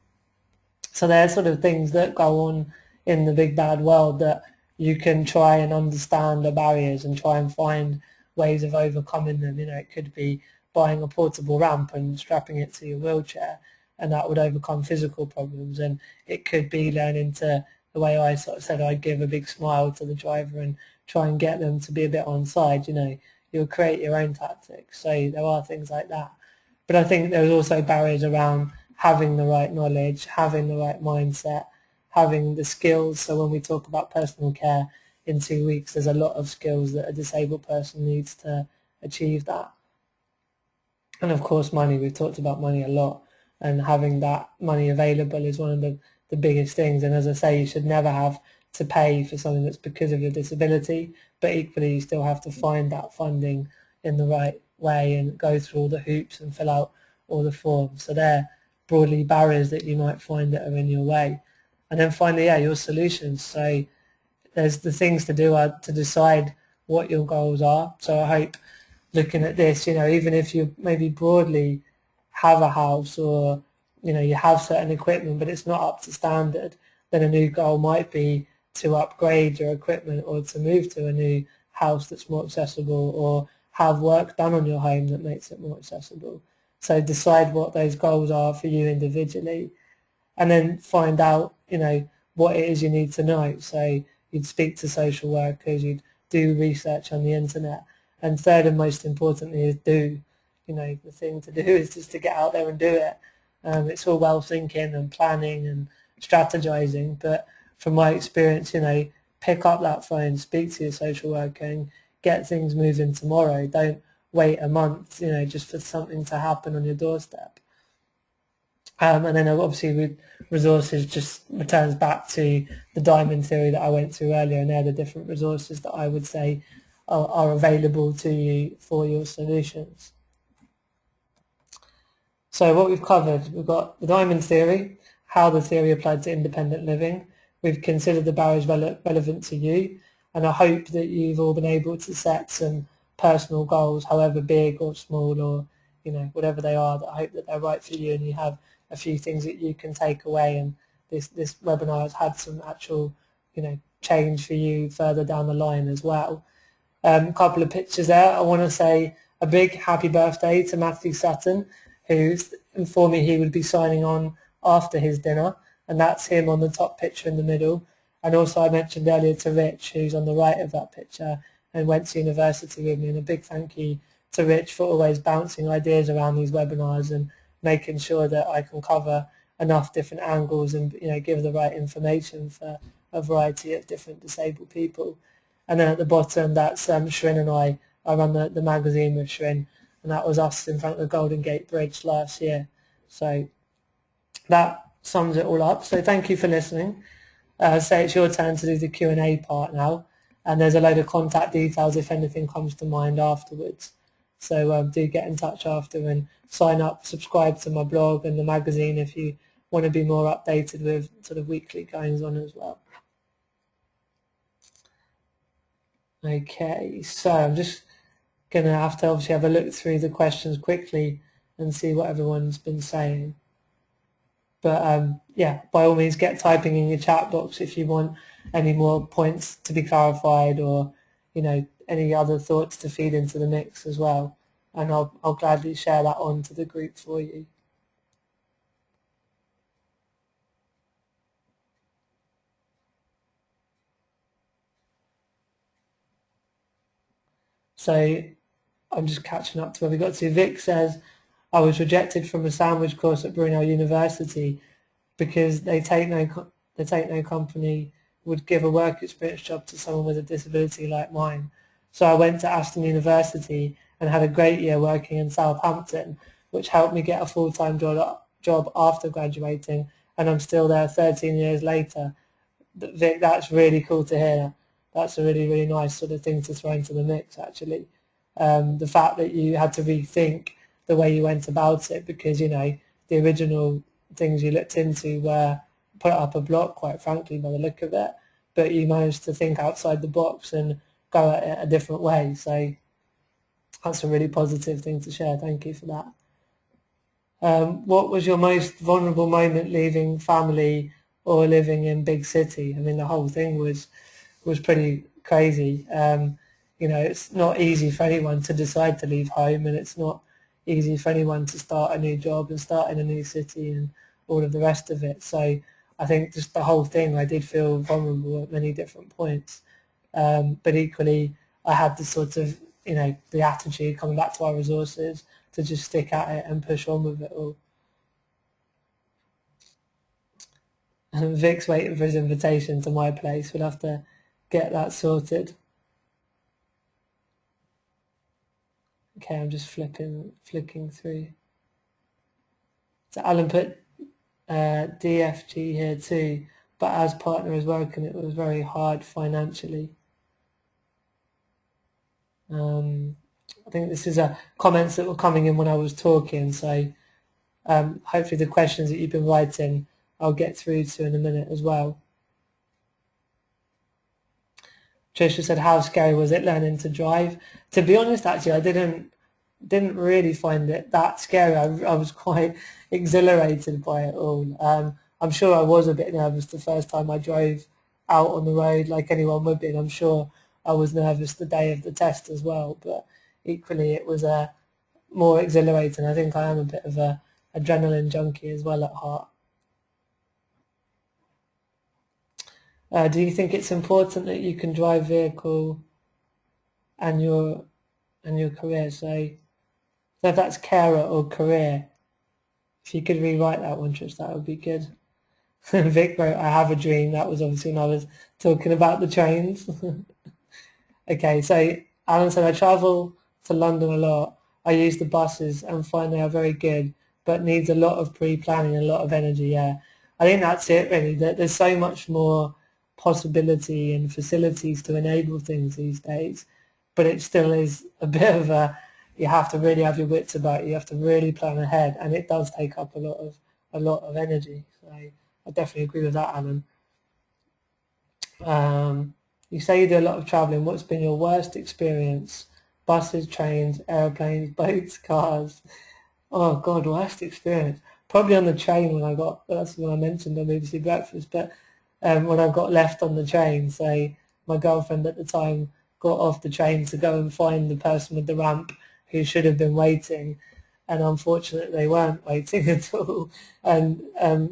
So they're sort of things that go on in the big bad world that you can try and understand the barriers and try and find ways of overcoming them. It could be buying a portable ramp and strapping it to your wheelchair, and that would overcome physical problems. And it could be learning to, the way I sort of said, I'd give a big smile to the driver and try and get them to be a bit on side. You'll create your own tactics. So there are things like that. But I think there's also barriers around having the right knowledge, having the right mindset, having the skills. So when we talk about personal care in 2 weeks, there's a lot of skills that a disabled person needs to achieve that. And of course money, we've talked about money a lot, and having that money available is one of the biggest things. And as I say, you should never have to pay for something that's because of your disability, but equally you still have to find that funding in the right way and go through all the hoops and fill out all the forms. So they're broadly barriers that you might find that are in your way. And then finally, yeah, your solutions. So there's the things to do are to decide what your goals are. So I hope looking at this, even if you maybe broadly have a house, or you have certain equipment but it's not up to standard, then a new goal might be to upgrade your equipment or to move to a new house that's more accessible, or have work done on your home that makes it more accessible. So decide what those goals are for you individually, and then find out what it is you need to know. So you'd speak to social workers, you'd do research on the internet, and third and most importantly is do. The thing to do is just to get out there and do it. It's all well thinking and planning and strategizing, but from my experience, pick up that phone, speak to your social worker and get things moving tomorrow. Don't wait a month, just for something to happen on your doorstep. And then obviously with resources just returns back to the diamond theory that I went through earlier, and they're the different resources that I would say are available to you for your solutions. So what we've covered, we've got the diamond theory, how the theory applied to independent living. We've considered the barriers relevant to you, and I hope that you've all been able to set some personal goals, however big or small, or whatever they are, that I hope that they're right for you and you have a few things that you can take away, and this webinar has had some actual change for you further down the line as well. A couple of pictures there. I want to say a big happy birthday to Matthew Sutton, who's informed me he would be signing on after his dinner, and that's him on the top picture in the middle. And also I mentioned earlier to Rich, who's on the right of that picture and went to university with me, and a big thank you to Rich for always bouncing ideas around these webinars and making sure that I can cover enough different angles and give the right information for a variety of different disabled people. And then at the bottom, that's Shrin and I run the magazine with Shrin, and that was us in front of the Golden Gate Bridge last year. So that sums it all up. So thank you for listening. So it's your turn to do the Q&A part now, and there's a load of contact details if anything comes to mind afterwards. So do get in touch after and sign up, subscribe to my blog and the magazine if you want to be more updated with sort of weekly goings on as well. Okay, so I'm just going to have to obviously have a look through the questions quickly and see what everyone's been saying. But yeah, by all means get typing in your chat box if you want any more points to be clarified, or any other thoughts to feed into the mix as well, and I'll gladly share that on to the group for you. So I'm just catching up to where we got to. Vic says, I was rejected from a sandwich course at Brunel University because they take no company would give a work experience job to someone with a disability like mine. So I went to Aston University and had a great year working in Southampton, which helped me get a full-time job after graduating, and I'm still there 13 years later. Vic, that's really cool to hear. That's a really, really nice sort of thing to throw into the mix, actually. The fact that you had to rethink the way you went about it, because, the original things you looked into were put up a block, quite frankly, by the look of it, but you managed to think outside the box and go at it a different way. So that's a really positive thing to share. Thank you for that. What was your most vulnerable moment leaving family or living in big city? I mean, the whole thing was pretty crazy. It's not easy for anyone to decide to leave home, and it's not easy for anyone to start a new job and start in a new city and all of the rest of it. So I think just the whole thing, I did feel vulnerable at many different points. But equally, I had the sort of, the attitude, coming back to our resources, to just stick at it and push on with it all. Vic's waiting for his invitation to my place. We'll have to get that sorted. Okay, I'm just flicking through. So Alan put DFG here too, but as partner is working, it was very hard financially. I think this is comments that were coming in when I was talking, so hopefully the questions that you've been writing I'll get through to in a minute as well. Trisha said, how scary was it learning to drive? To be honest, actually, I didn't really find it that scary. I was quite exhilarated by it all. I'm sure I was a bit nervous the first time I drove out on the road, like anyone would be, and I'm sure I was nervous the day of the test as well, but equally it was more exhilarating. I think I am a bit of a adrenaline junkie as well at heart. Do you think it's important that you can drive vehicle and your career? So if that's carer or career, if you could rewrite that one, Trish, that would be good. Vic wrote, I have a dream. That was obviously when I was talking about the trains. Okay, so Alan said, I travel to London a lot. I use the buses and find they are very good, but needs a lot of pre-planning and a lot of energy, yeah. I think that's it, really. There's so much more possibility and facilities to enable things these days, but it still is a bit of you have to really have your wits about you. You have to really plan ahead, and it does take up a lot of energy. So I definitely agree with that, Alan. You say you do a lot of travelling. What's been your worst experience? Buses, trains, aeroplanes, boats, cars? Oh God, worst experience. Probably on the train that's when I mentioned on BBC Breakfast, but when I got left on the train, so my girlfriend at the time got off the train to go and find the person with the ramp who should have been waiting, and unfortunately they weren't waiting at all. And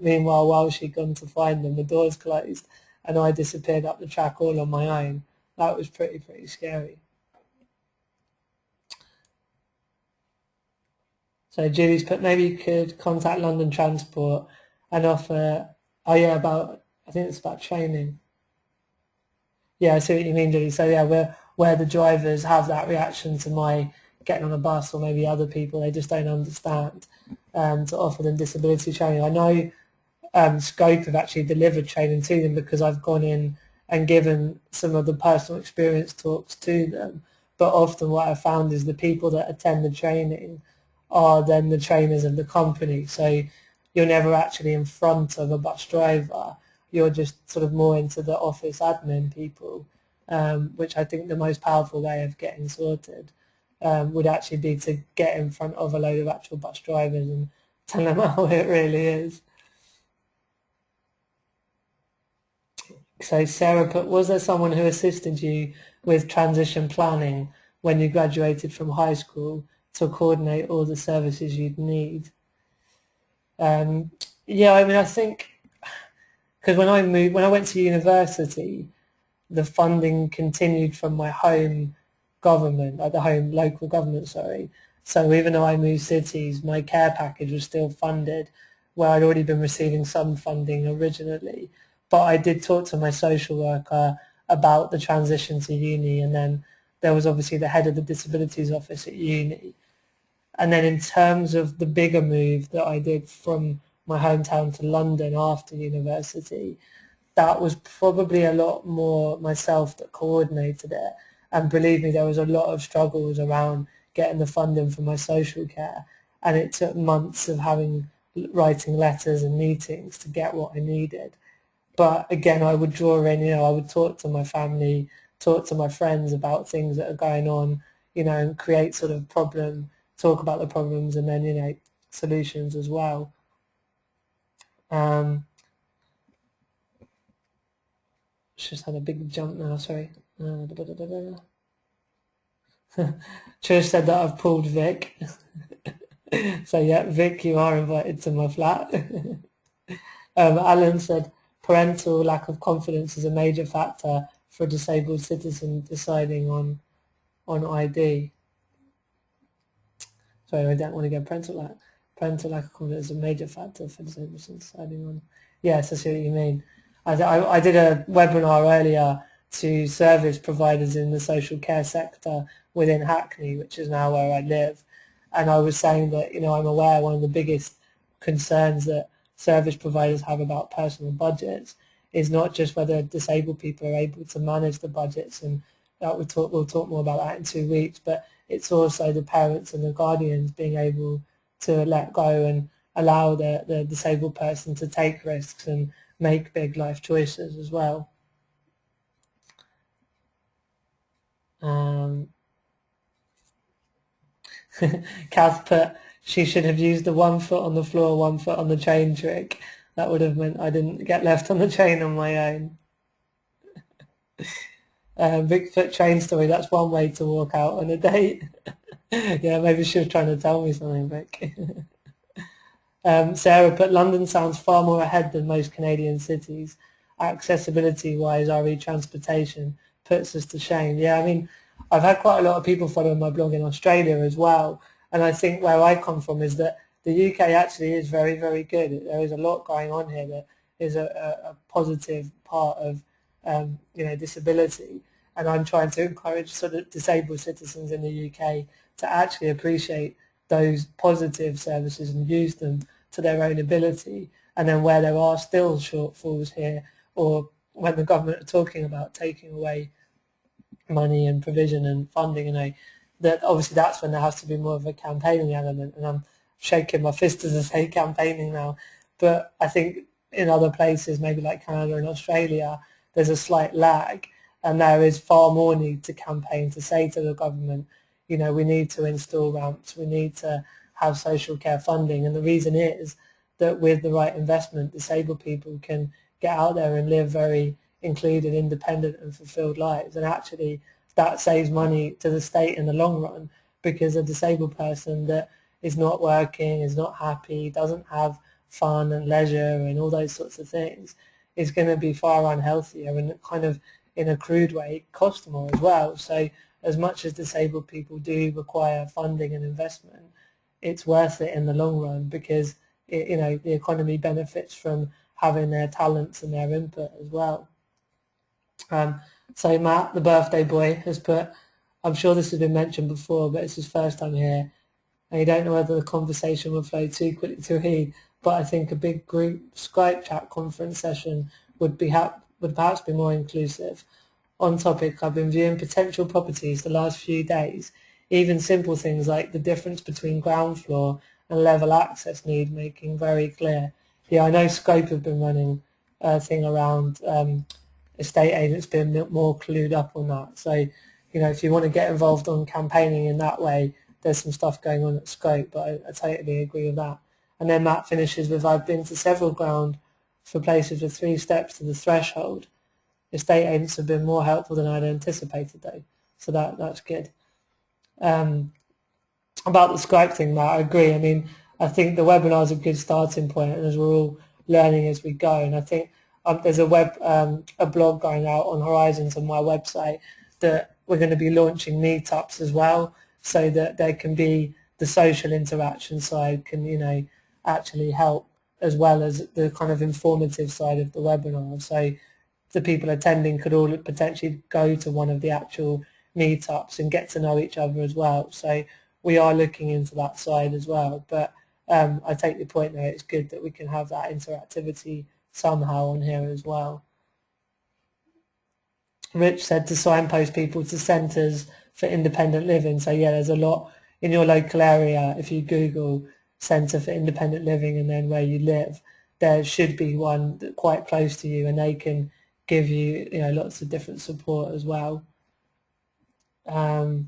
meanwhile, while she'd gone to find them, the doors closed, and I disappeared up the track all on my own. That was pretty scary. So Julie's put, maybe you could contact London Transport and offer, oh yeah, I think it's about training. Yeah, I see what you mean, Julie. So yeah, where the drivers have that reaction to my getting on a bus, or maybe other people, they just don't understand, to offer them disability training. I know Scope have actually delivered training to them because I've gone in and given some of the personal experience talks to them. But often what I found is the people that attend the training are then the trainers of the company. So you're never actually in front of a bus driver. You're just sort of more into the office admin people, which I think the most powerful way of getting sorted would actually be to get in front of a load of actual bus drivers and tell them how it really is. So Sarah put, was there someone who assisted you with transition planning when you graduated from high school to coordinate all the services you'd need? Yeah, I mean, I think because when I went to university, the funding continued from my home government, like the home local government, sorry. So even though I moved cities, my care package was still funded, where I'd already been receiving some funding originally. But I did talk to my social worker about the transition to uni, and then there was obviously the head of the disabilities office at uni. And then in terms of the bigger move that I did from my hometown to London after university, that was probably a lot more myself that coordinated it. And believe me, there was a lot of struggles around getting the funding for my social care. And it took months of writing letters and meetings to get what I needed. But again, I would draw in, I would talk to my family, talk to my friends about things that are going on, and create sort of talk about the problems, and then, solutions as well. Just had a big jump now, sorry. Trish said that I've pulled Vic. So yeah, Vic, you are invited to my flat. Alan said, parental lack of confidence is a major factor for a disabled citizen deciding on ID. Sorry, I don't want to get parental lack of confidence is a major factor for disabled citizens deciding on. Yes, I see what you mean. I did a webinar earlier to service providers in the social care sector within Hackney, which is now where I live. And I was saying that, I'm aware one of the biggest concerns that service providers have about personal budgets is not just whether disabled people are able to manage the budgets, and that we'll talk more about that in 2 weeks, but it's also the parents and the guardians being able to let go and allow the disabled person to take risks and make big life choices as well. Kath put, she should have used the 1 foot on the floor, 1 foot on the train trick. That would have meant I didn't get left on the train on my own. Bigfoot train story, that's one way to walk out on a date. Yeah, maybe she was trying to tell me something, Vic. Sarah put, London sounds far more ahead than most Canadian cities. Accessibility-wise, RE transportation puts us to shame. Yeah, I mean, I've had quite a lot of people following my blog in Australia as well, and I think where I come from is that the UK actually is very, very good. There is a lot going on here that is a positive part of disability, and I'm trying to encourage sort of disabled citizens in the UK to actually appreciate those positive services and use them to their own ability. And then where there are still shortfalls here, or when the government are talking about taking away money and provision and funding, that obviously that's when there has to be more of a campaigning element. And I'm shaking my fist as I say campaigning now, but I think in other places, maybe like Canada and Australia, there's a slight lag, and there is far more need to campaign to say to the government, we need to install ramps, we need to have social care funding. And the reason is that with the right investment, disabled people can get out there and live very included, independent and fulfilled lives. And actually that saves money to the state in the long run, because a disabled person that is not working, is not happy, doesn't have fun and leisure and all those sorts of things is going to be far unhealthier, and kind of in a crude way cost more as well. So as much as disabled people do require funding and investment, it's worth it in the long run, because the economy benefits from having their talents and their input as well. So Matt, the birthday boy, has put, I'm sure this has been mentioned before, but it's his first time here, and you don't know whether the conversation will flow too quickly to read, but I think a big group Skype chat conference session would perhaps be more inclusive. On topic, I've been viewing potential properties the last few days. Even simple things like the difference between ground floor and level access need making very clear. Yeah, I know Scope have been running a thing around estate agents being more clued up on that. So, if you want to get involved on campaigning in that way, there's some stuff going on at Scope, but I totally agree with that. And then Matt finishes with, I've been to several ground for places with 3 steps to the threshold. Estate agents have been more helpful than I'd anticipated though, so that's good. About the Skype thing, Matt, I agree. I mean, I think the webinar is a good starting point, and as we're all learning as we go, and I think there's a blog going out on Horizons on my website that we're going to be launching meetups as well, so that there can be the social interaction side can, actually help, as well as the kind of informative side of the webinar. So the people attending could all potentially go to one of the actual meetups and get to know each other as well. So we are looking into that side as well. But I take your point there. It's good that we can have that interactivity somehow on here as well. Rich said to signpost people to centres for independent living. So yeah, there's a lot in your local area. If you Google Centre for Independent Living and then where you live, there should be one quite close to you, and they can give you, lots of different support as well. So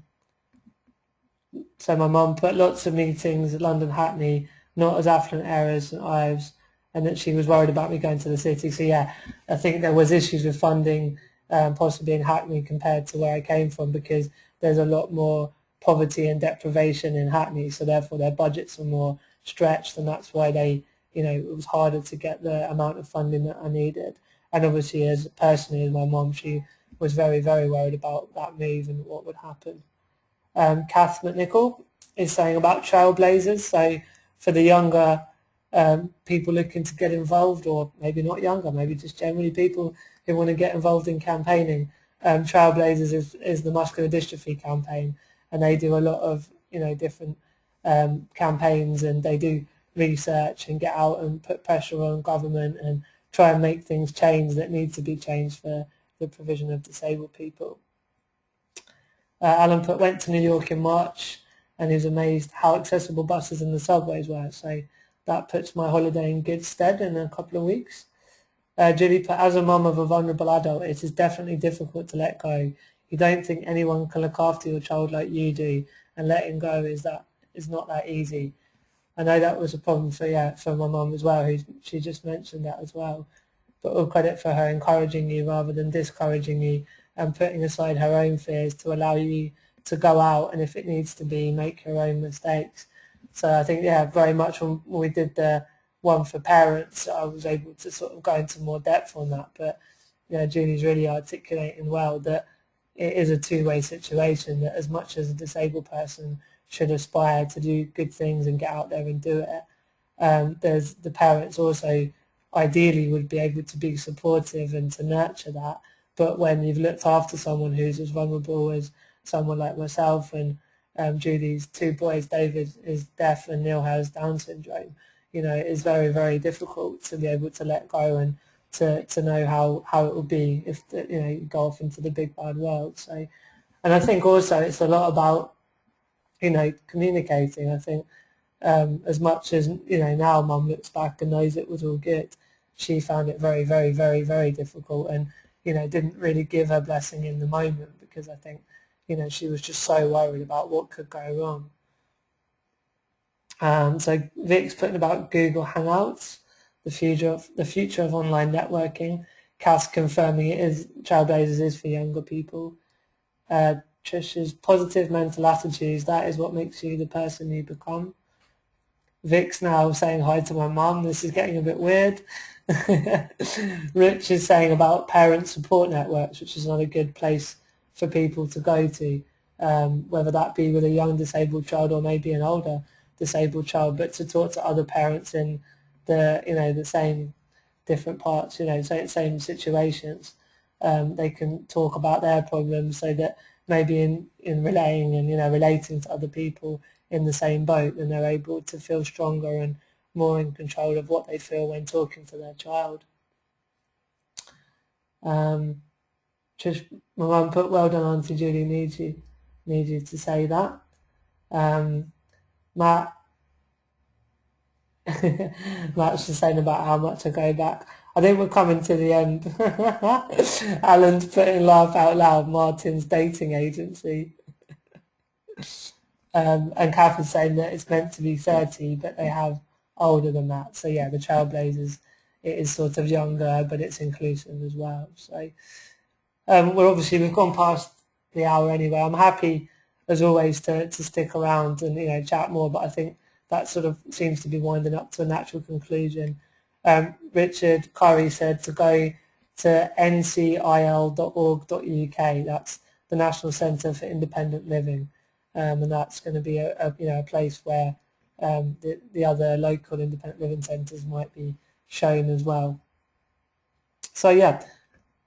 my mum put lots of meetings at London Hackney, not as affluent areas and Ives, and that she was worried about me going to the city. So yeah, I think there was issues with funding possibly in Hackney compared to where I came from, because there's a lot more poverty and deprivation in Hackney, so therefore their budgets are more stretched, and that's why they, it was harder to get the amount of funding that I needed. And obviously, as my mum, she was very, very worried about that move and what would happen. Kath McNichol is saying about trailblazers. So for the younger people looking to get involved, or maybe not younger, maybe just generally people who want to get involved in campaigning. Trailblazers is the muscular dystrophy campaign, and they do a lot of different campaigns, and they do research and get out and put pressure on government and try and make things change that need to be changed for the provision of disabled people. Alan went to New York in March, and he was amazed how accessible buses and the subways were, so that puts my holiday in good stead in a couple of weeks. Julie put, as a mum of a vulnerable adult, it is definitely difficult to let go. You don't think anyone can look after your child like you do, and letting go is not that easy. I know that was a problem for my mum as well, she just mentioned that as well. But all credit for her encouraging you rather than discouraging you, and putting aside her own fears to allow you to go out, and if it needs to be, make your own mistakes. So I think, very much when we did the one for parents, I was able to sort of go into more depth on that. But Julie's really articulating well that it is a two-way situation, that as much as a disabled person should aspire to do good things and get out there and do it, there's the parents also ideally would be able to be supportive and to nurture that. But when you've looked after someone who's as vulnerable as someone like myself, and Julie's two boys, David is deaf and Neil has Down syndrome, it is very, very difficult to be able to let go and to know how it will be if you go off into the big wide world. So, and I think also it's a lot about communicating. I think as much as now Mum looks back and knows it was all good, she found it very, very, very, very difficult, and didn't really give her blessing in the moment, because I think she was just so worried about what could go wrong. So Vic's putting about Google Hangouts, the future of online networking. Cass confirming Trailblazers is for younger people. Trish's positive mental attitudes, that is what makes you the person you become. Vic's now saying hi to my mum. This is getting a bit weird. Rich is saying about parent support networks, which is not a good place for people to go to, whether that be with a young disabled child or maybe an older disabled child, but to talk to other parents in the same different parts, same situations. They can talk about their problems, so that maybe in relaying and relating to other people in the same boat, then they're able to feel stronger and more in control of what they feel when talking to their child. Just my mum put, well done Auntie Julie, need you to say that. Matt's just saying about how much I go back. I think we're coming to the end. Alan's putting laugh out loud, Martin's dating agency. And Kath is saying that it's meant to be 30, but they have older than that. So the Trailblazers, it is sort of younger, but it's inclusive as well. So we've gone past the hour anyway. I'm happy as always to stick around and chat more, but I think that sort of seems to be winding up to a natural conclusion. Richard Curry said to go to ncil.org.uk. That's the National Centre for Independent Living, and that's going to be a place where the other local independent living centres might be shown as well. So I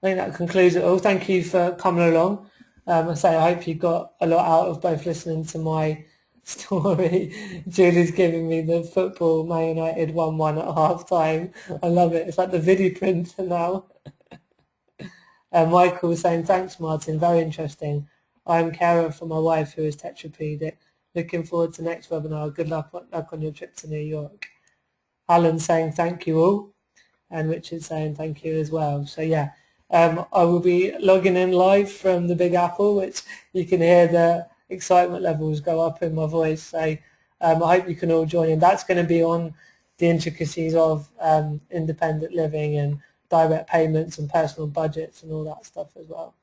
think that concludes it all. Thank you for coming along. I hope you got a lot out of both listening to my story. Julie's giving me the football, Man United 1-1 at half time. I love it. It's like the video printer now. Michael was saying, thanks Martin, very interesting. I'm carer for my wife who is tetraplegic. Looking forward to next webinar. Good luck on your trip to New York. Alan saying thank you all, and Richard saying thank you as well. So I will be logging in live from the Big Apple, which you can hear the excitement levels go up in my voice. So I hope you can all join in. That's going to be on the intricacies of independent living and direct payments and personal budgets and all that stuff as well.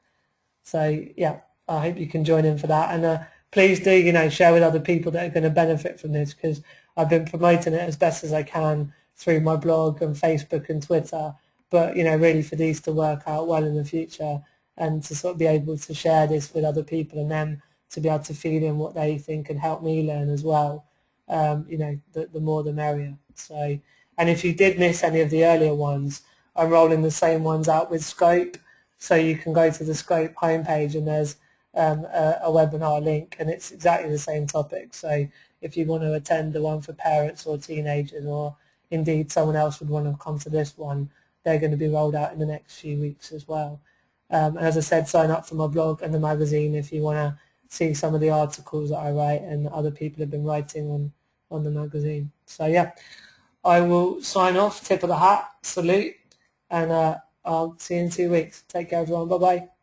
So I hope you can join in for that. And please do, share with other people that are going to benefit from this, because I've been promoting it as best as I can through my blog and Facebook and Twitter. But, really for these to work out well in the future, and to sort of be able to share this with other people and them to be able to feed in what they think and help me learn as well, the more the merrier. So And if you did miss any of the earlier ones, I'm rolling the same ones out with Scope. So you can go to the Scope homepage and there's a webinar link, and it's exactly the same topic. So if you want to attend the one for parents or teenagers, or indeed someone else would want to come to this one, they're going to be rolled out in the next few weeks as well. And as I said, sign up for my blog and the magazine if you want to see some of the articles that I write and other people have been writing on the magazine. So yeah, I will sign off, tip of the hat, salute, and I'll see you in 2 weeks. Take care everyone, bye bye.